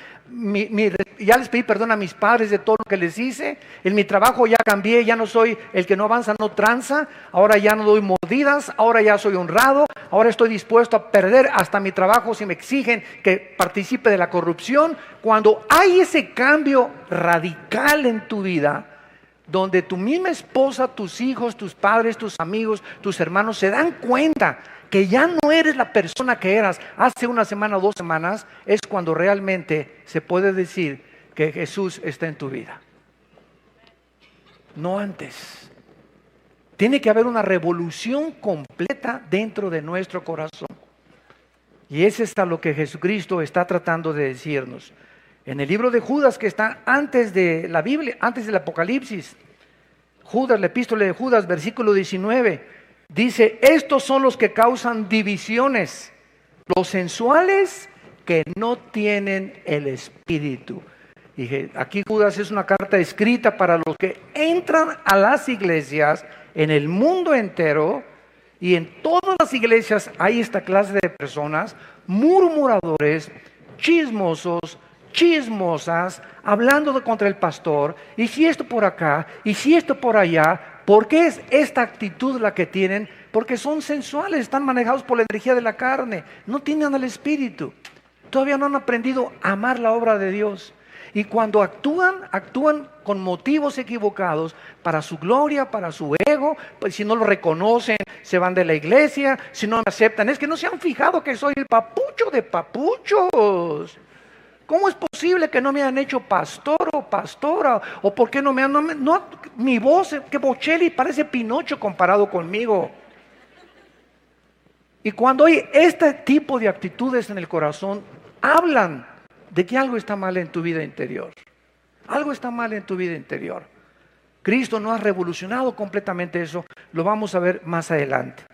Ya les pedí perdón a mis padres de todo lo que les hice. En mi trabajo ya cambié, ya no soy el que no avanza, no tranza. Ahora ya no doy mordidas, ahora ya soy honrado. Ahora estoy dispuesto a perder hasta mi trabajo si me exigen que participe de la corrupción. Cuando hay ese cambio radical en tu vida, donde tu misma esposa, tus hijos, tus padres, tus amigos, tus hermanos se dan cuenta que ya no eres la persona que eras hace una semana o 2 semanas, es cuando realmente se puede decir que Jesús está en tu vida. No antes. Tiene que haber una revolución completa dentro de nuestro corazón. Y eso es a lo que Jesucristo está tratando de decirnos. En el libro de Judas, que está antes de la Biblia, antes del Apocalipsis, Judas, la epístola de Judas, versículo 19, dice, estos son los que causan divisiones, los sensuales que no tienen el Espíritu. Y aquí Judas es una carta escrita para los que entran a las iglesias en el mundo entero, y en todas las iglesias hay esta clase de personas, murmuradores, chismosos, chismosas, hablando contra el pastor, y si esto por acá, y si esto por allá. ¿Por qué es esta actitud la que tienen? Porque son sensuales, están manejados por la energía de la carne, no tienen el Espíritu, todavía no han aprendido a amar la obra de Dios. Y cuando actúan con motivos equivocados para su gloria, para su ego. Pues si no lo reconocen, se van de la iglesia. Si no me aceptan, es que no se han fijado que soy el papucho de papuchos. ¿Cómo es posible que no me hayan hecho pastor o pastora? ¿O por qué no me han... mi voz, que Bocelli parece Pinocho comparado conmigo. Y cuando hay este tipo de actitudes en el corazón, hablan de que algo está mal en tu vida interior. Algo está mal en tu vida interior. Cristo no ha revolucionado completamente eso. Lo vamos a ver más adelante.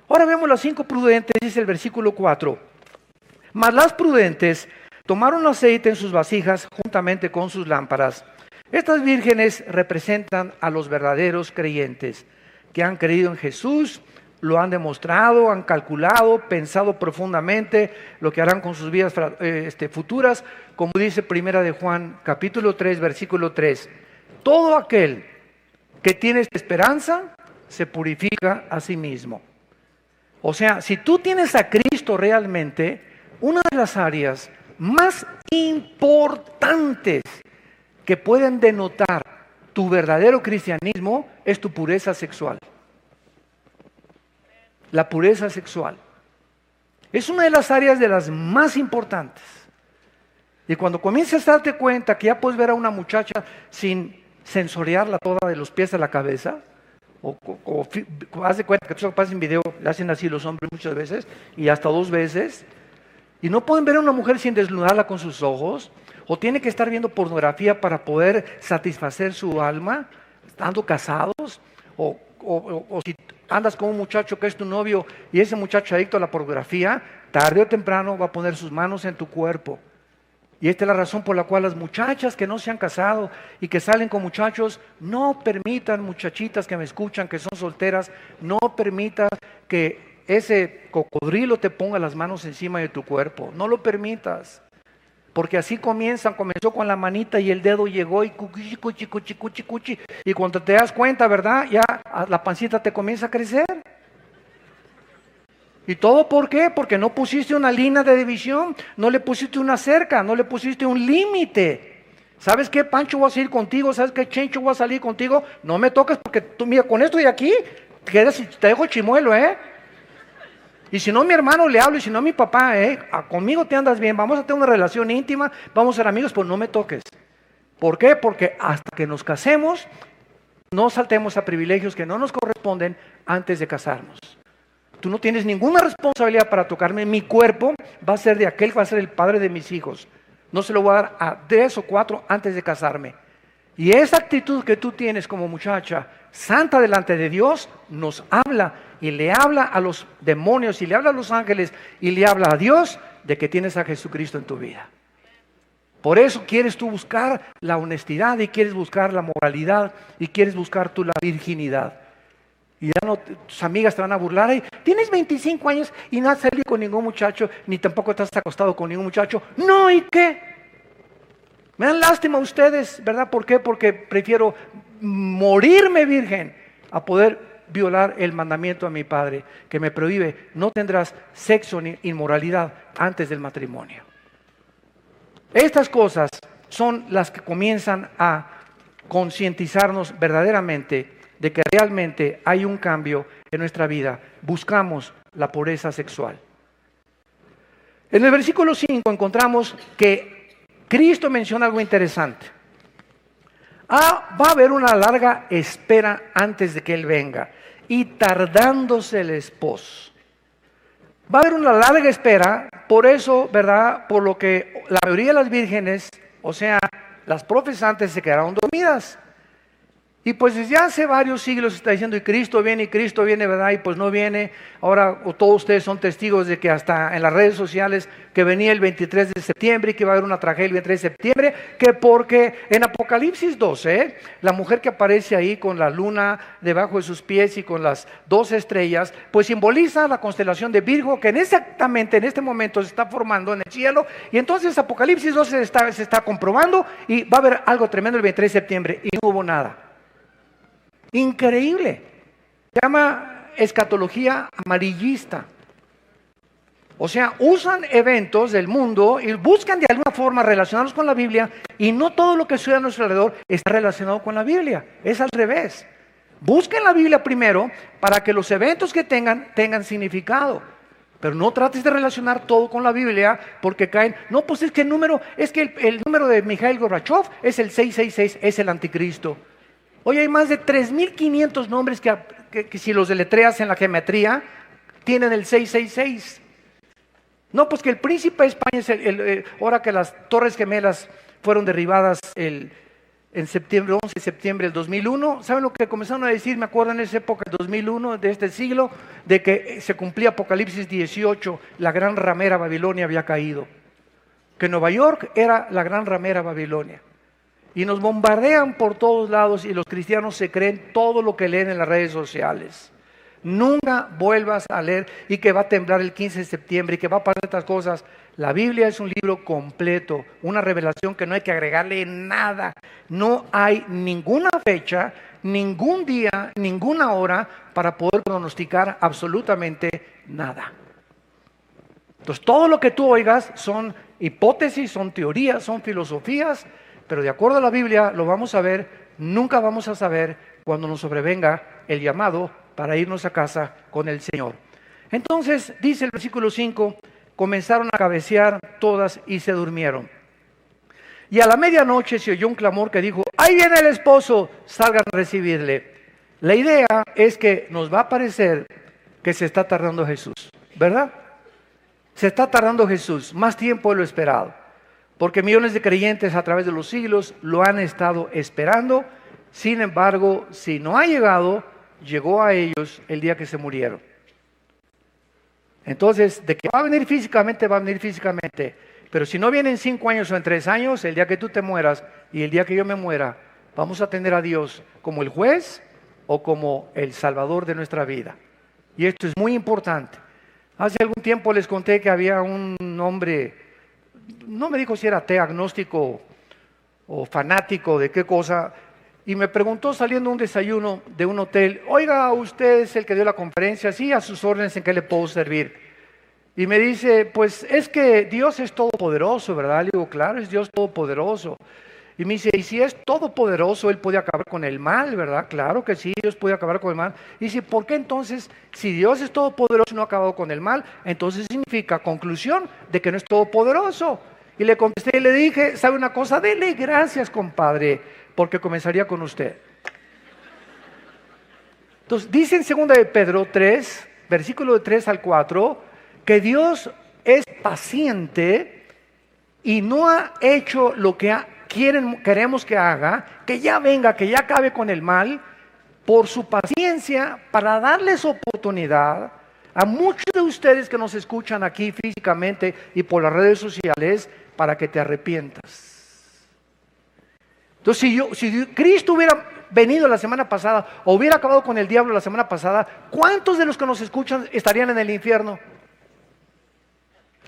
Ahora vemos las 5 prudentes, dice el versículo 4. Mas las prudentes tomaron aceite en sus vasijas juntamente con sus lámparas. Estas vírgenes representan a los verdaderos creyentes que han creído en Jesús, lo han demostrado, han calculado, pensado profundamente lo que harán con sus vidas futuras, como dice Primera de Juan, capítulo 3, versículo 3. Todo aquel que tiene esta esperanza se purifica a sí mismo. O sea, si tú tienes a Cristo realmente, una de las áreas más importantes que pueden denotar tu verdadero cristianismo es tu pureza sexual. La pureza sexual es una de las áreas de las más importantes. Y cuando comienzas a darte cuenta que ya puedes ver a una muchacha sin sensoriarla toda de los pies a la cabeza, o haz de cuenta que tú pasas en video, le hacen así los hombres muchas veces, y hasta 2 veces, y no pueden ver a una mujer sin desnudarla con sus ojos, o tiene que estar viendo pornografía para poder satisfacer su alma, estando casados, o si andas con un muchacho que es tu novio y ese muchacho adicto a la pornografía, tarde o temprano va a poner sus manos en tu cuerpo. Y esta es la razón por la cual las muchachas que no se han casado y que salen con muchachos, no permitan, muchachitas que me escuchan, que son solteras, no permitas que ese cocodrilo te ponga las manos encima de tu cuerpo. No lo permitas. Porque así comenzó con la manita y el dedo llegó y cuchi, cuchi, cuchi, cuchi, cuchi. Y cuando te das cuenta, ¿verdad? Ya la pancita te comienza a crecer. ¿Y todo por qué? Porque no pusiste una línea de división, no le pusiste una cerca, no le pusiste un límite. ¿Sabes qué, Pancho, voy a salir contigo? ¿Sabes qué, Chencho, voy a salir contigo? No me toques porque tú, mira, con esto de aquí, te dejo chimuelo, Y si no, mi hermano le hablo, y si no, mi papá, conmigo te andas bien, vamos a tener una relación íntima, vamos a ser amigos, pues no me toques. ¿Por qué? Porque hasta que nos casemos, no saltemos a privilegios que no nos corresponden antes de casarnos. Tú no tienes ninguna responsabilidad para tocarme. Mi cuerpo va a ser de aquel que va a ser el padre de mis hijos. No se lo voy a dar a 3 o 4 antes de casarme. Y esa actitud que tú tienes como muchacha, santa delante de Dios, nos habla y le habla a los demonios y le habla a los ángeles y le habla a Dios de que tienes a Jesucristo en tu vida. Por eso quieres tú buscar la honestidad y quieres buscar la moralidad y quieres buscar tú la virginidad. Y ya no, tus amigas te van a burlar. Ay, tienes 25 años y no has salido con ningún muchacho, ni tampoco estás acostado con ningún muchacho. No, ¿y qué? Me dan lástima a ustedes, ¿verdad? ¿Por qué? Porque prefiero morirme virgen a poder violar el mandamiento a mi padre, que me prohíbe: no tendrás sexo ni inmoralidad antes del matrimonio. Estas cosas son las que comienzan a concientizarnos verdaderamente de que realmente hay un cambio en nuestra vida. Buscamos la pureza sexual. En el versículo 5 encontramos que Cristo menciona algo interesante. Va a haber una larga espera antes de que Él venga, y tardándose el esposo. Va a haber una larga espera, por eso, ¿verdad? Por lo que la mayoría de las vírgenes, o sea, las profesantes, se quedaron dormidas. Y pues desde hace varios siglos se está diciendo, y Cristo viene, ¿verdad? Y pues no viene. Ahora todos ustedes son testigos de que hasta en las redes sociales que venía el 23 de septiembre y que va a haber una tragedia el 23 de septiembre, que porque en Apocalipsis 12, la mujer que aparece ahí con la luna debajo de sus pies y con las 12 estrellas, pues simboliza la constelación de Virgo, que exactamente en este momento se está formando en el cielo. Y entonces Apocalipsis 12 se está comprobando y va a haber algo tremendo el 23 de septiembre, y no hubo nada. Increíble. Se llama escatología amarillista. O sea, usan eventos del mundo y buscan de alguna forma relacionarlos con la Biblia, y no todo lo que sucede a nuestro alrededor está relacionado con la Biblia. Es al revés. Busquen la Biblia primero para que los eventos que tengan significado. Pero no trates de relacionar todo con la Biblia, porque caen. No, pues es que el número de Mikhail Gorbachev es el 666, es el anticristo. Hoy hay más de 3.500 nombres que si los deletreas en la geometría, tienen el 666. No, pues que el príncipe de España es ahora que las Torres Gemelas fueron derribadas en septiembre, 11 de septiembre del 2001. ¿Saben lo que comenzaron a decir? Me acuerdo en esa época, el 2001, de este siglo, de que se cumplía Apocalipsis 18, la gran ramera Babilonia había caído. Que Nueva York era la gran ramera Babilonia. Y nos bombardean por todos lados y los cristianos se creen todo lo que leen en las redes sociales. Nunca vuelvas a leer y que va a temblar el 15 de septiembre y que va a pasar estas cosas. La Biblia es un libro completo, una revelación que no hay que agregarle nada. No hay ninguna fecha, ningún día, ninguna hora para poder pronosticar absolutamente nada. Entonces todo lo que tú oigas son hipótesis, son teorías, son filosofías, Pero de acuerdo a la Biblia, lo vamos a ver, nunca vamos a saber cuando nos sobrevenga el llamado para irnos a casa con el Señor. Entonces, dice el versículo 5, comenzaron a cabecear todas y se durmieron. Y a la medianoche se oyó un clamor que dijo: ¡ahí viene el esposo! Salgan a recibirle. La idea es que nos va a parecer que se está tardando Jesús, ¿verdad? Se está tardando Jesús, más tiempo de lo esperado. Porque millones de creyentes a través de los siglos lo han estado esperando. Sin embargo, si no ha llegado, llegó a ellos el día que se murieron. Entonces, de que va a venir físicamente, va a venir físicamente. Pero si no viene en 5 años o en 3 años, el día que tú te mueras y el día que yo me muera, vamos a tener a Dios como el juez o como el salvador de nuestra vida. Y esto es muy importante. Hace algún tiempo les conté que había un hombre, no me dijo si era ateo, agnóstico o fanático de qué cosa, y me preguntó saliendo un desayuno de un hotel: oiga, usted es el que dio la conferencia, sí, a sus órdenes, ¿en qué le puedo servir? Y me dice: pues es que Dios es todopoderoso, ¿verdad? Le digo: claro, es Dios todopoderoso. Y me dice: y si es todopoderoso, Él puede acabar con el mal, ¿verdad? Claro que sí, Dios puede acabar con el mal. Y dice: ¿por qué entonces, si Dios es todopoderoso y no ha acabado con el mal, entonces significa conclusión de que no es todopoderoso? Y le contesté y le dije: ¿sabe una cosa? Dele gracias, compadre, porque comenzaría con usted. Entonces, dice en 2 de Pedro 3, versículo de 3 al 4, que Dios es paciente y no ha hecho lo que queremos que haga, que ya venga, que ya acabe con el mal, por su paciencia, para darles oportunidad a muchos de ustedes que nos escuchan aquí físicamente y por las redes sociales, para que te arrepientas. Entonces, si Cristo hubiera venido la semana pasada o hubiera acabado con el diablo la semana pasada, ¿cuántos de los que nos escuchan estarían en el infierno?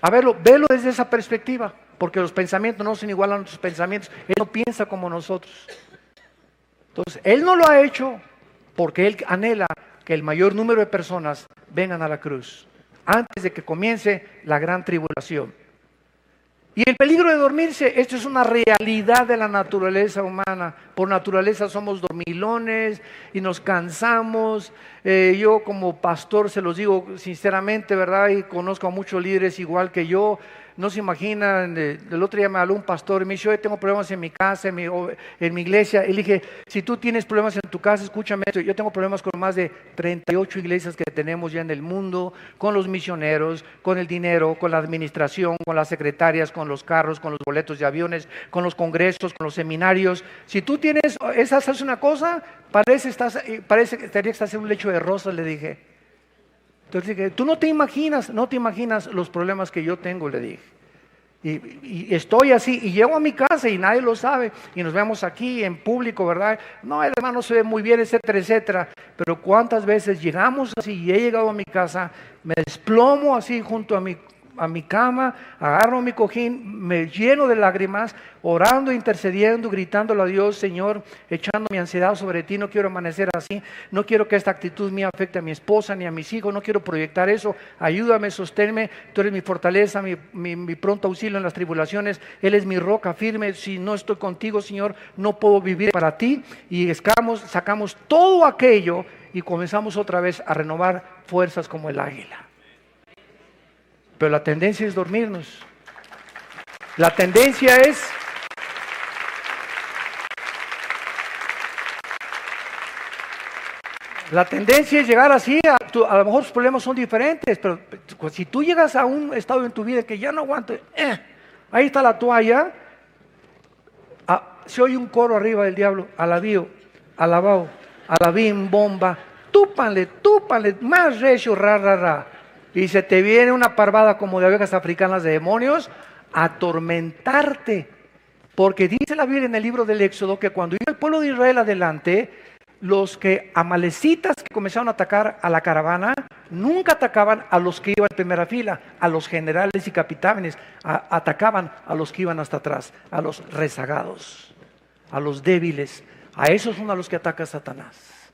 A verlo, velo desde esa perspectiva, porque los pensamientos no son igual a nuestros pensamientos. Él no piensa como nosotros. Entonces, Él no lo ha hecho porque Él anhela que el mayor número de personas vengan a la cruz antes de que comience la gran tribulación. Y el peligro de dormirse, esto es una realidad de la naturaleza humana. Por naturaleza somos dormilones y nos cansamos. Yo como pastor se los digo sinceramente, ¿verdad? Y conozco a muchos líderes igual que yo. No se imaginan, el otro día me habló un pastor y me dijo: yo tengo problemas en mi casa, en mi iglesia. Y le dije: si tú tienes problemas en tu casa, escúchame esto. Yo tengo problemas con más de 38 iglesias que tenemos ya en el mundo, con los misioneros, con el dinero, con la administración, con las secretarias, con los carros, con los boletos de aviones, con los congresos, con los seminarios. Si tú tienes, haces una cosa, parece que estás en un lecho de rosas, le dije. Entonces dije: tú no te imaginas los problemas que yo tengo, le dije. Y estoy así, y llego a mi casa y nadie lo sabe, y nos vemos aquí en público, ¿verdad? No, el hermano se ve muy bien, etcétera, etcétera. Pero cuántas veces llegamos así, y he llegado a mi casa, me desplomo así junto a mi cama, agarro mi cojín, me lleno de lágrimas, orando, intercediendo, gritándole a Dios: Señor, echando mi ansiedad sobre ti, no quiero amanecer así, no quiero que esta actitud mía afecte a mi esposa ni a mis hijos, no quiero proyectar eso, ayúdame, sosténme, tú eres mi fortaleza, mi pronto auxilio en las tribulaciones, Él es mi roca firme, si no estoy contigo, Señor, no puedo vivir para ti. Y sacamos todo aquello y comenzamos otra vez a renovar fuerzas como el águila. Pero la tendencia es dormirnos. La tendencia es llegar así, a lo mejor los problemas son diferentes, pero si tú llegas a un estado en tu vida que ya no aguanto, ahí está la toalla, se oye un coro arriba del diablo: alabío, alabao, alabín, bomba, túpanle, más recio, ra. Y se te viene una parvada como de abejas africanas de demonios a atormentarte. Porque dice la Biblia en el libro del Éxodo que cuando iba el pueblo de Israel adelante, los amalecitas que comenzaron a atacar a la caravana, nunca atacaban a los que iban en primera fila, a los generales y capitanes, atacaban a los que iban hasta atrás, a los rezagados, a los débiles. A esos son a los que ataca Satanás.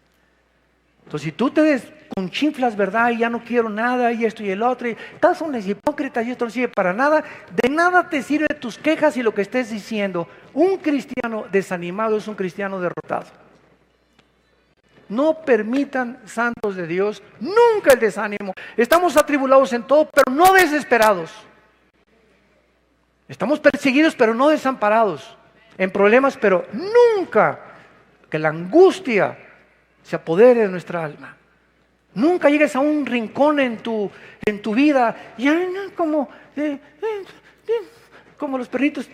Entonces, si tú te desconchinflas, ¿verdad? Y ya no quiero nada, y esto y el otro, y estás un hipócrita y esto no sirve para nada, de nada te sirve tus quejas y lo que estés diciendo. Un cristiano desanimado es un cristiano derrotado. No permitan, santos de Dios, nunca el desánimo. Estamos atribulados en todo, pero no desesperados. Estamos perseguidos, pero no desamparados. En problemas, pero nunca que la angustia se apodere de nuestra alma. Nunca llegues a un rincón en tu vida, ya como los perritos,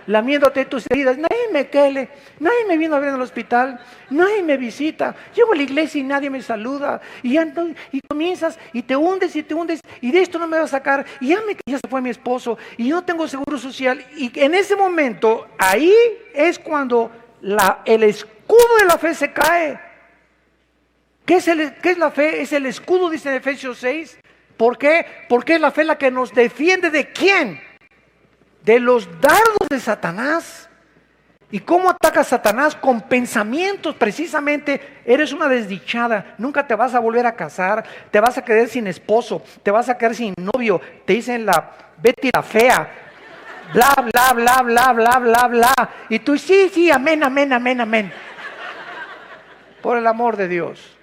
lamiéndote tus heridas. Nadie me quele, nadie me vino a ver en el hospital, nadie me visita. Llego a la iglesia y nadie me saluda. Y comienzas y te hundes, y de esto no me va a sacar. Y ya se fue mi esposo, y yo no tengo seguro social. Y en ese momento, ahí es cuando el escudo de la fe se cae. ¿Qué es la fe? Es el escudo, dice en Efesios 6. ¿Por qué? Porque es la fe la que nos defiende ¿de quién? De los dardos de Satanás. ¿Y cómo ataca Satanás? Con pensamientos. Precisamente, eres una desdichada, nunca te vas a volver a casar, te vas a quedar sin esposo, te vas a quedar sin novio, te dicen la Betty la fea, bla, bla, bla, bla, bla, bla, bla. Y tú, sí, amén, amén, amén, amén. Por el amor de Dios.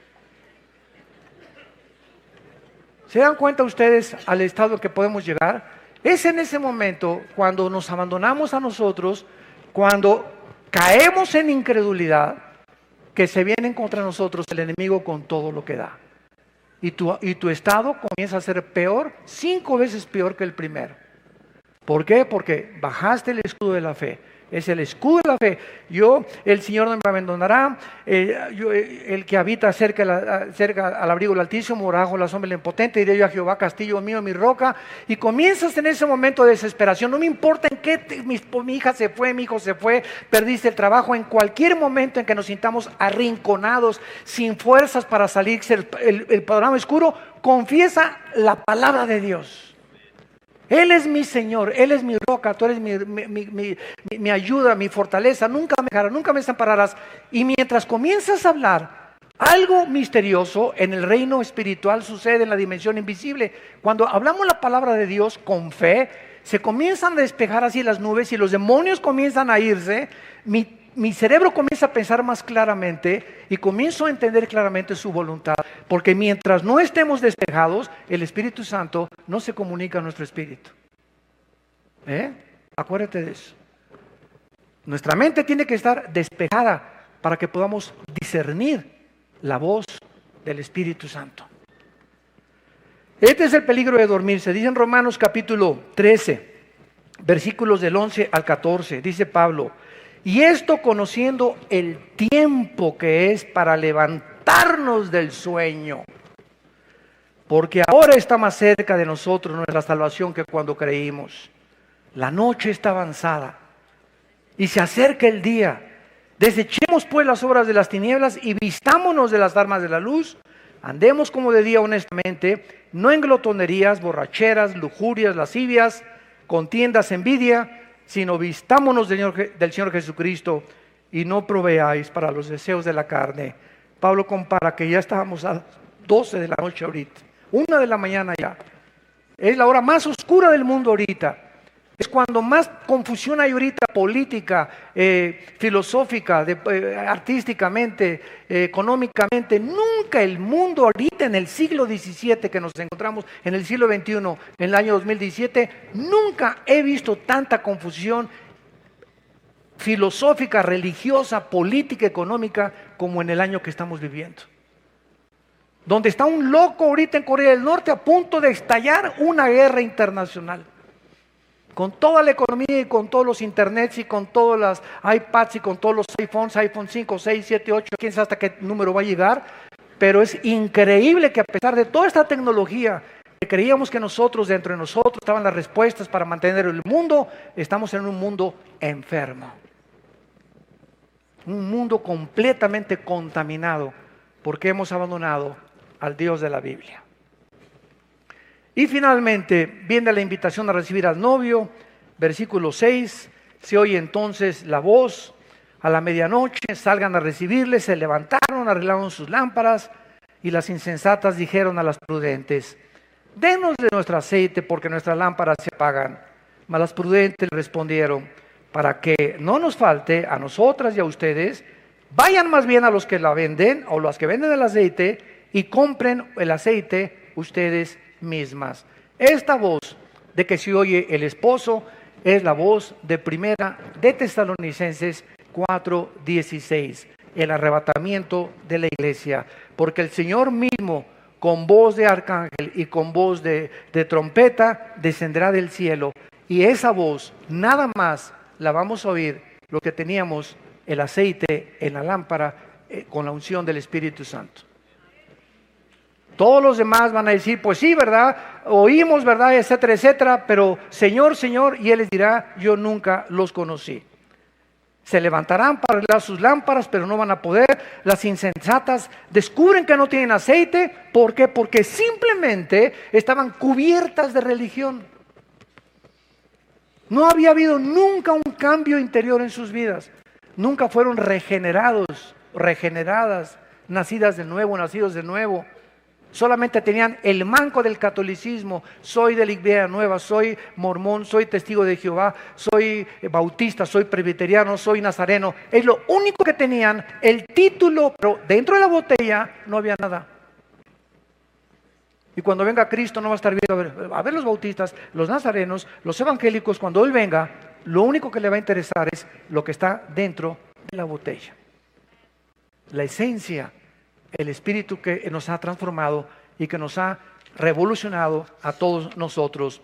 ¿Se dan cuenta ustedes al estado que podemos llegar? Es en ese momento cuando nos abandonamos a nosotros, cuando caemos en incredulidad, que se viene contra nosotros el enemigo con todo lo que da. Y tu estado comienza a ser peor, 5 veces peor que el primero. ¿Por qué? Porque bajaste el escudo de la fe. Es el escudo de la fe. El Señor no me abandonará. El que habita cerca al abrigo del Altísimo, morará bajo la sombra del Impotente. Diré yo a Jehová, castillo mío, mi roca. Y comienzas en ese momento de desesperación. No me importa en qué mi hija se fue, mi hijo se fue, perdiste el trabajo. En cualquier momento en que nos sintamos arrinconados, sin fuerzas para salir el panorama oscuro, confiesa la palabra de Dios. Él es mi Señor, Él es mi roca, tú eres mi ayuda, mi fortaleza, nunca me dejarás, nunca me desampararás. Y mientras comienzas a hablar, algo misterioso en el reino espiritual sucede en la dimensión invisible. Cuando hablamos la palabra de Dios con fe, se comienzan a despejar así las nubes y los demonios comienzan a irse. Mi cerebro comienza a pensar más claramente y comienzo a entender claramente su voluntad. Porque mientras no estemos despejados, el Espíritu Santo no se comunica a nuestro espíritu. Acuérdate de eso. Nuestra mente tiene que estar despejada para que podamos discernir la voz del Espíritu Santo. Este es el peligro de dormir. Se dice en Romanos capítulo 13, versículos del 11 al 14. Dice Pablo: y esto conociendo el tiempo que es para levantarnos del sueño, porque ahora está más cerca de nosotros nuestra salvación que cuando creímos. La noche está avanzada y se acerca el día. Desechemos pues las obras de las tinieblas y vistámonos de las armas de la luz. Andemos como de día honestamente, no en glotonerías, borracheras, lujurias, lascivias, contiendas, envidia, sino vistámonos del Señor Jesucristo y no proveáis para los deseos de la carne. Pablo compara que ya estábamos a 12 de la noche ahorita, 1 de la mañana ya. Es la hora más oscura del mundo ahorita. Es cuando más confusión hay ahorita, política, filosófica, artísticamente, económicamente. Nunca el mundo ahorita en el siglo XVII que nos encontramos, en el siglo XXI, en el año 2017, nunca he visto tanta confusión filosófica, religiosa, política, económica, como en el año que estamos viviendo. Donde está un loco ahorita en Corea del Norte a punto de estallar una guerra internacional. Con toda la economía y con todos los internets y con todas las iPads y con todos los iPhones, iPhone 5, 6, 7, 8, quién sabe hasta qué número va a llegar. Pero es increíble que a pesar de toda esta tecnología, que creíamos que dentro de nosotros estaban las respuestas para mantener el mundo, estamos en un mundo enfermo. Un mundo completamente contaminado porque hemos abandonado al Dios de la Biblia. Y finalmente viene la invitación a recibir al novio, versículo 6, se oye entonces la voz, A la medianoche salgan a recibirle, se levantaron, arreglaron sus lámparas, y las insensatas dijeron a las prudentes: denos de nuestro aceite, porque nuestras lámparas se apagan. Mas las prudentes respondieron: para que no nos falte a nosotras y a ustedes, vayan más bien a los que la venden, o los que venden el aceite, y compren el aceite ustedes mismas. Esta voz de que se oye el esposo es la voz de Primera de Tesalonicenses 4:16, el arrebatamiento de la iglesia, porque el Señor mismo, con voz de arcángel y con voz de trompeta, descenderá del cielo, y esa voz nada más la vamos a oír lo que teníamos el aceite en la lámpara con la unción del Espíritu Santo. Todos los demás van a decir: pues sí, ¿verdad? Oímos, ¿verdad? Etcétera, etcétera, pero Señor, Señor, y Él les dirá: yo nunca los conocí. Se levantarán para arreglar sus lámparas, pero no van a poder. Las insensatas descubren que no tienen aceite. ¿Por qué? Porque simplemente estaban cubiertas de religión. No había habido nunca un cambio interior en sus vidas. Nunca fueron regenerados, regeneradas, nacidas de nuevo, nacidos de nuevo. Solamente tenían el manco del catolicismo: soy de la Iglesia Nueva, soy mormón, soy testigo de Jehová, soy bautista, soy presbiteriano, soy nazareno. Es lo único que tenían, el título, pero dentro de la botella no había nada. Y cuando venga Cristo no va a estar viendo a ver los bautistas, los nazarenos, los evangélicos. Cuando Él venga, lo único que le va a interesar es lo que está dentro de la botella. La esencia, el espíritu que nos ha transformado y que nos ha revolucionado a todos nosotros.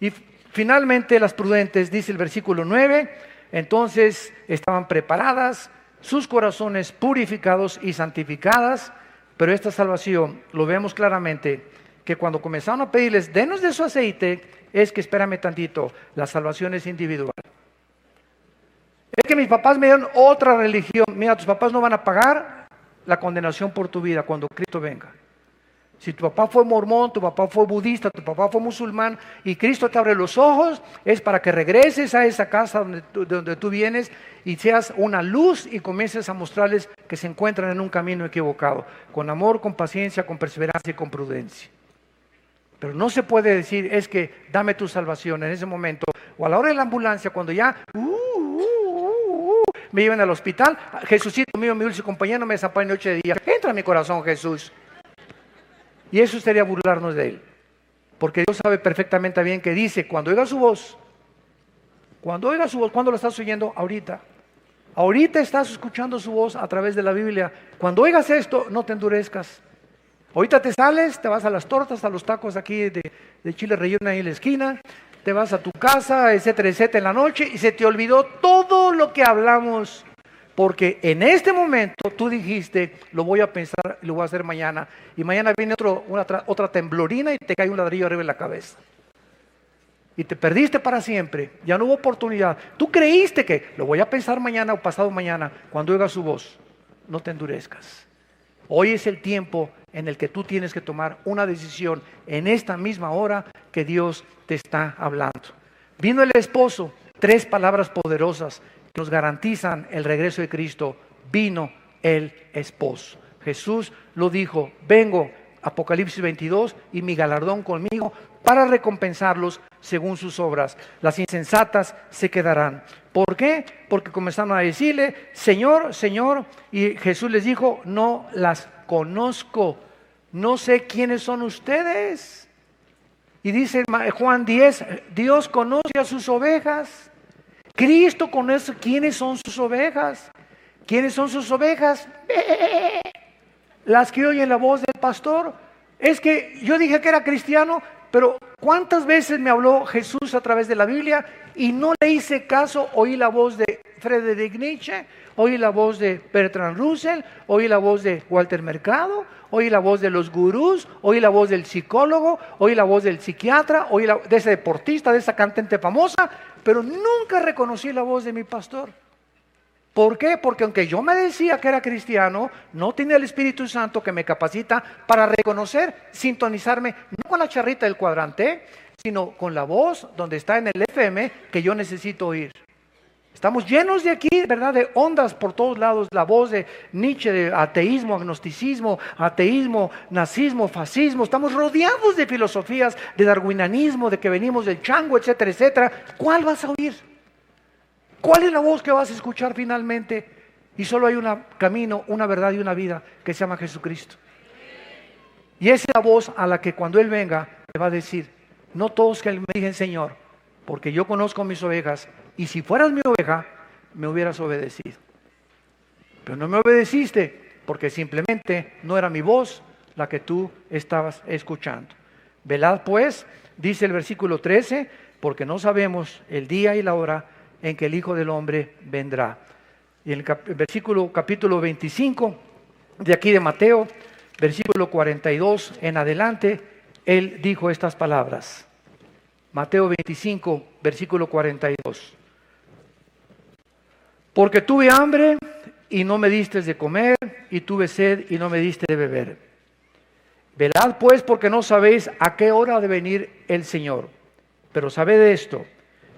Y finalmente las prudentes, dice el versículo 9, entonces estaban preparadas, sus corazones purificados y santificadas. Pero esta salvación, lo vemos claramente, que cuando comenzaron a pedirles: denos de su aceite, es que, espérame tantito, la salvación es individual. Es que mis papás me dieron otra religión. Mira, tus papás no van a pagar la condenación por tu vida cuando Cristo venga. Si tu papá fue mormón, tu papá fue budista, tu papá fue musulmán, y Cristo te abre los ojos, es para que regreses a esa casa de donde tú vienes y seas una luz y comiences a mostrarles que se encuentran en un camino equivocado, con amor, con paciencia, con perseverancia y con prudencia. Pero no se puede decir: es que dame tu salvación en ese momento, o a la hora de la ambulancia, cuando ya me llevan al hospital: Jesucito mío, mi dulce compañero, no me desampare noche de día, entra en mi corazón, Jesús. Y eso sería burlarnos de Él, porque Dios sabe perfectamente bien que dice: cuando oiga su voz, ¿cuándo lo estás oyendo? Ahorita estás escuchando su voz a través de la Biblia. Cuando oigas esto, no te endurezcas. Ahorita te sales, te vas a las tortas, a los tacos aquí de chile relleno ahí en la esquina, te vas a tu casa, etcétera, etcétera, en la noche, y se te olvidó todo lo que hablamos, porque en este momento tú dijiste: lo voy a pensar y lo voy a hacer mañana, y mañana viene otra temblorina y te cae un ladrillo arriba de la cabeza. Y te perdiste para siempre, ya no hubo oportunidad. Tú creíste que lo voy a pensar mañana o pasado mañana. Cuando oigas su voz, no te endurezcas. Hoy es el tiempo en el que tú tienes que tomar una decisión, en esta misma hora que Dios te está hablando. Vino el esposo, 3 palabras poderosas que nos garantizan el regreso de Cristo. Vino el esposo. Jesús lo dijo: vengo, Apocalipsis 22, y mi galardón conmigo para recompensarlos según sus obras. Las insensatas se quedarán. ¿Por qué? Porque comenzaron a decirle: Señor, Señor, y Jesús les dijo: no las conozco, no sé quiénes son ustedes. Y dice Juan 10, Dios conoce a sus ovejas. Cristo conoce quiénes son sus ovejas. ¿Quiénes son sus ovejas? Las que oyen la voz del pastor. Es que yo dije que era cristiano, pero ¿cuántas veces me habló Jesús a través de la Biblia y no le hice caso? Oí la voz de Friedrich Nietzsche, oí la voz de Bertrand Russell, oí la voz de Walter Mercado, oí la voz de los gurús, oí la voz del psicólogo, oí la voz del psiquiatra, oí de ese deportista, de esa cantante famosa, pero nunca reconocí la voz de mi pastor. ¿Por qué? Porque aunque yo me decía que era cristiano, no tenía el Espíritu Santo que me capacita para reconocer, sintonizarme, no con la charrita del cuadrante, sino con la voz donde está en el FM que yo necesito oír. Estamos llenos de aquí, ¿verdad?, de ondas por todos lados. La voz de Nietzsche, de ateísmo, agnosticismo, ateísmo, nazismo, fascismo. Estamos rodeados de filosofías, de darwinianismo, de que venimos del chango, etcétera, etcétera. ¿Cuál vas a oír? ¿Cuál es la voz que vas a escuchar finalmente? Y solo hay un camino, una verdad y una vida que se llama Jesucristo. Y esa es la voz a la que cuando Él venga te va a decir: no todos que me digan Señor, porque yo conozco mis ovejas, y si fueras mi oveja, me hubieras obedecido. Pero no me obedeciste, porque simplemente no era mi voz la que tú estabas escuchando. Velad pues, dice el versículo 13, porque no sabemos el día y la hora en que el Hijo del Hombre vendrá. Y en el capítulo 25 de aquí de Mateo, versículo 42 en adelante, Él dijo estas palabras. Mateo 25, versículo 42. Porque tuve hambre y no me diste de comer, y tuve sed y no me diste de beber. Velad pues, porque no sabéis a qué hora ha de venir el Señor. Pero sabed esto,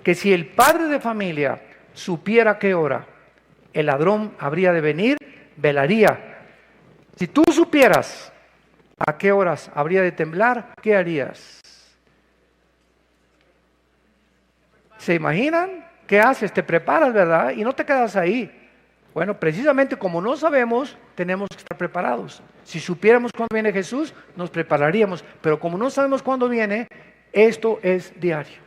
que si el padre de familia supiera a qué hora el ladrón habría de venir, velaría. Si tú supieras a qué horas habría de temblar, ¿qué harías? ¿Se imaginan? ¿Qué haces? Te preparas, ¿verdad? Y no te quedas ahí. Bueno, precisamente como no sabemos, tenemos que estar preparados. Si supiéramos cuándo viene Jesús, nos prepararíamos. Pero como no sabemos cuándo viene, esto es diario.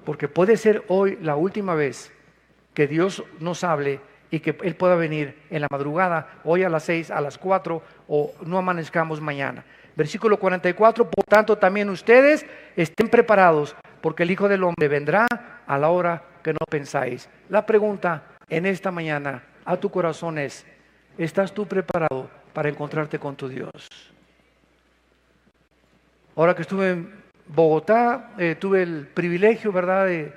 Porque puede ser hoy la última vez que Dios nos hable y que Él pueda venir en la madrugada, hoy a las 6, a las 4, o no amanezcamos mañana. Versículo 44, por tanto también ustedes estén preparados, porque el Hijo del Hombre vendrá a la hora que no pensáis. La pregunta en esta mañana a tu corazón es: ¿estás tú preparado para encontrarte con tu Dios? Ahora que estuve en Bogotá, tuve el privilegio, ¿verdad?, de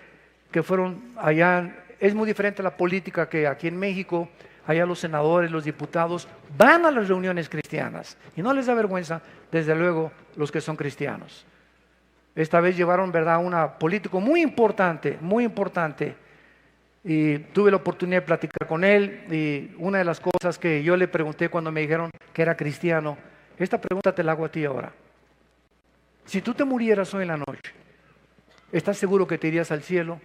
que fueron allá. Es muy diferente la política que aquí en México. Allá los senadores, los diputados van a las reuniones cristianas y no les da vergüenza, desde luego, los que son cristianos. Esta vez llevaron, ¿verdad?, a un político muy importante, y tuve la oportunidad de platicar con él. Y una de las cosas que yo le pregunté cuando me dijeron que era cristiano, esta pregunta te la hago a ti ahora: si tú te murieras hoy en la noche, ¿estás seguro que te irías al cielo?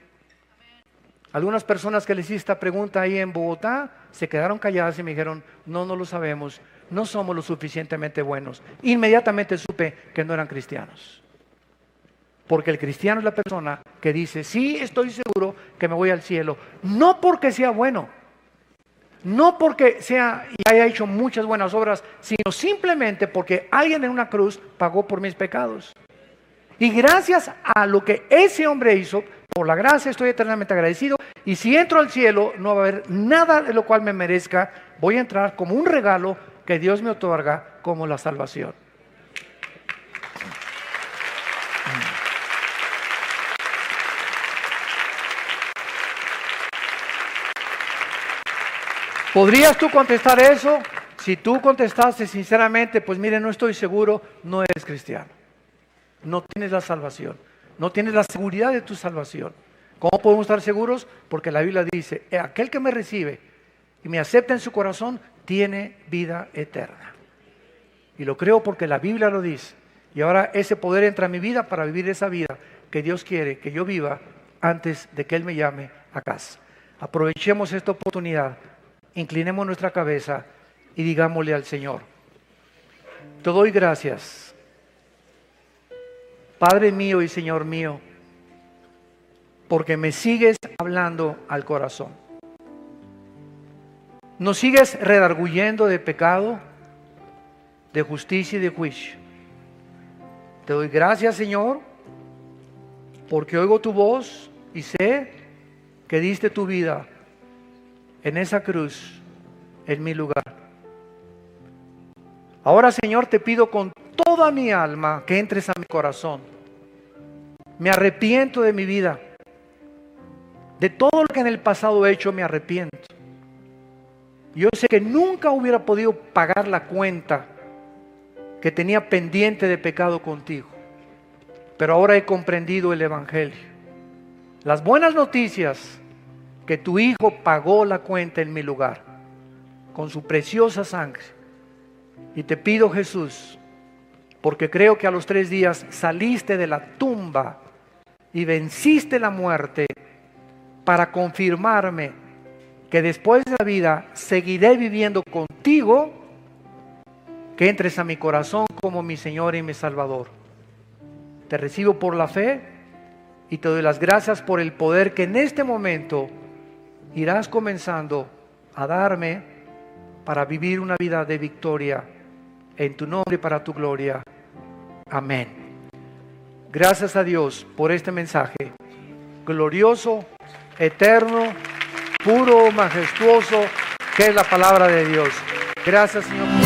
Algunas personas que les hice esta pregunta ahí en Bogotá se quedaron calladas y me dijeron: no lo sabemos, no somos lo suficientemente buenos. Inmediatamente supe que no eran cristianos. Porque el cristiano es la persona que dice: sí, estoy seguro que me voy al cielo, no porque sea bueno, no porque sea y haya hecho muchas buenas obras, sino simplemente porque alguien en una cruz pagó por mis pecados. Y gracias a lo que ese hombre hizo, por la gracia estoy eternamente agradecido. Y si entro al cielo, no va a haber nada de lo cual me merezca. Voy a entrar como un regalo que Dios me otorga, como la salvación. ¿Podrías tú contestar eso? Si tú contestaste sinceramente, pues mire, no estoy seguro, no eres cristiano. No tienes la salvación, no tienes la seguridad de tu salvación. ¿Cómo podemos estar seguros? Porque la Biblia dice: aquel que me recibe y me acepta en su corazón, tiene vida eterna. Y lo creo porque la Biblia lo dice. Y ahora ese poder entra en mi vida para vivir esa vida que Dios quiere que yo viva antes de que Él me llame a casa. Aprovechemos esta oportunidad, inclinemos nuestra cabeza y digámosle al Señor: te doy gracias, Padre mío y Señor mío, porque me sigues hablando al corazón. Nos sigues redarguyendo de pecado, de justicia y de juicio. Te doy gracias, Señor, porque oigo tu voz y sé que diste tu vida en esa cruz en mi lugar. Ahora, Señor, te pido con toda mi alma que entres a mi corazón. Me arrepiento de mi vida. De todo lo que en el pasado he hecho, me arrepiento. Yo sé que nunca hubiera podido pagar la cuenta que tenía pendiente de pecado contigo. Pero ahora he comprendido el Evangelio. Las buenas noticias que tu Hijo pagó la cuenta en mi lugar, con su preciosa sangre. Y te pido, Jesús, porque creo que a los 3 días saliste de la tumba y venciste la muerte, para confirmarme que después de la vida seguiré viviendo contigo, que entres a mi corazón como mi Señor y mi Salvador. Te recibo por la fe y te doy las gracias por el poder que en este momento irás comenzando a darme para vivir una vida de victoria en tu nombre y para tu gloria. Amén. Gracias a Dios por este mensaje glorioso, eterno, puro, majestuoso, que es la palabra de Dios. Gracias, Señor.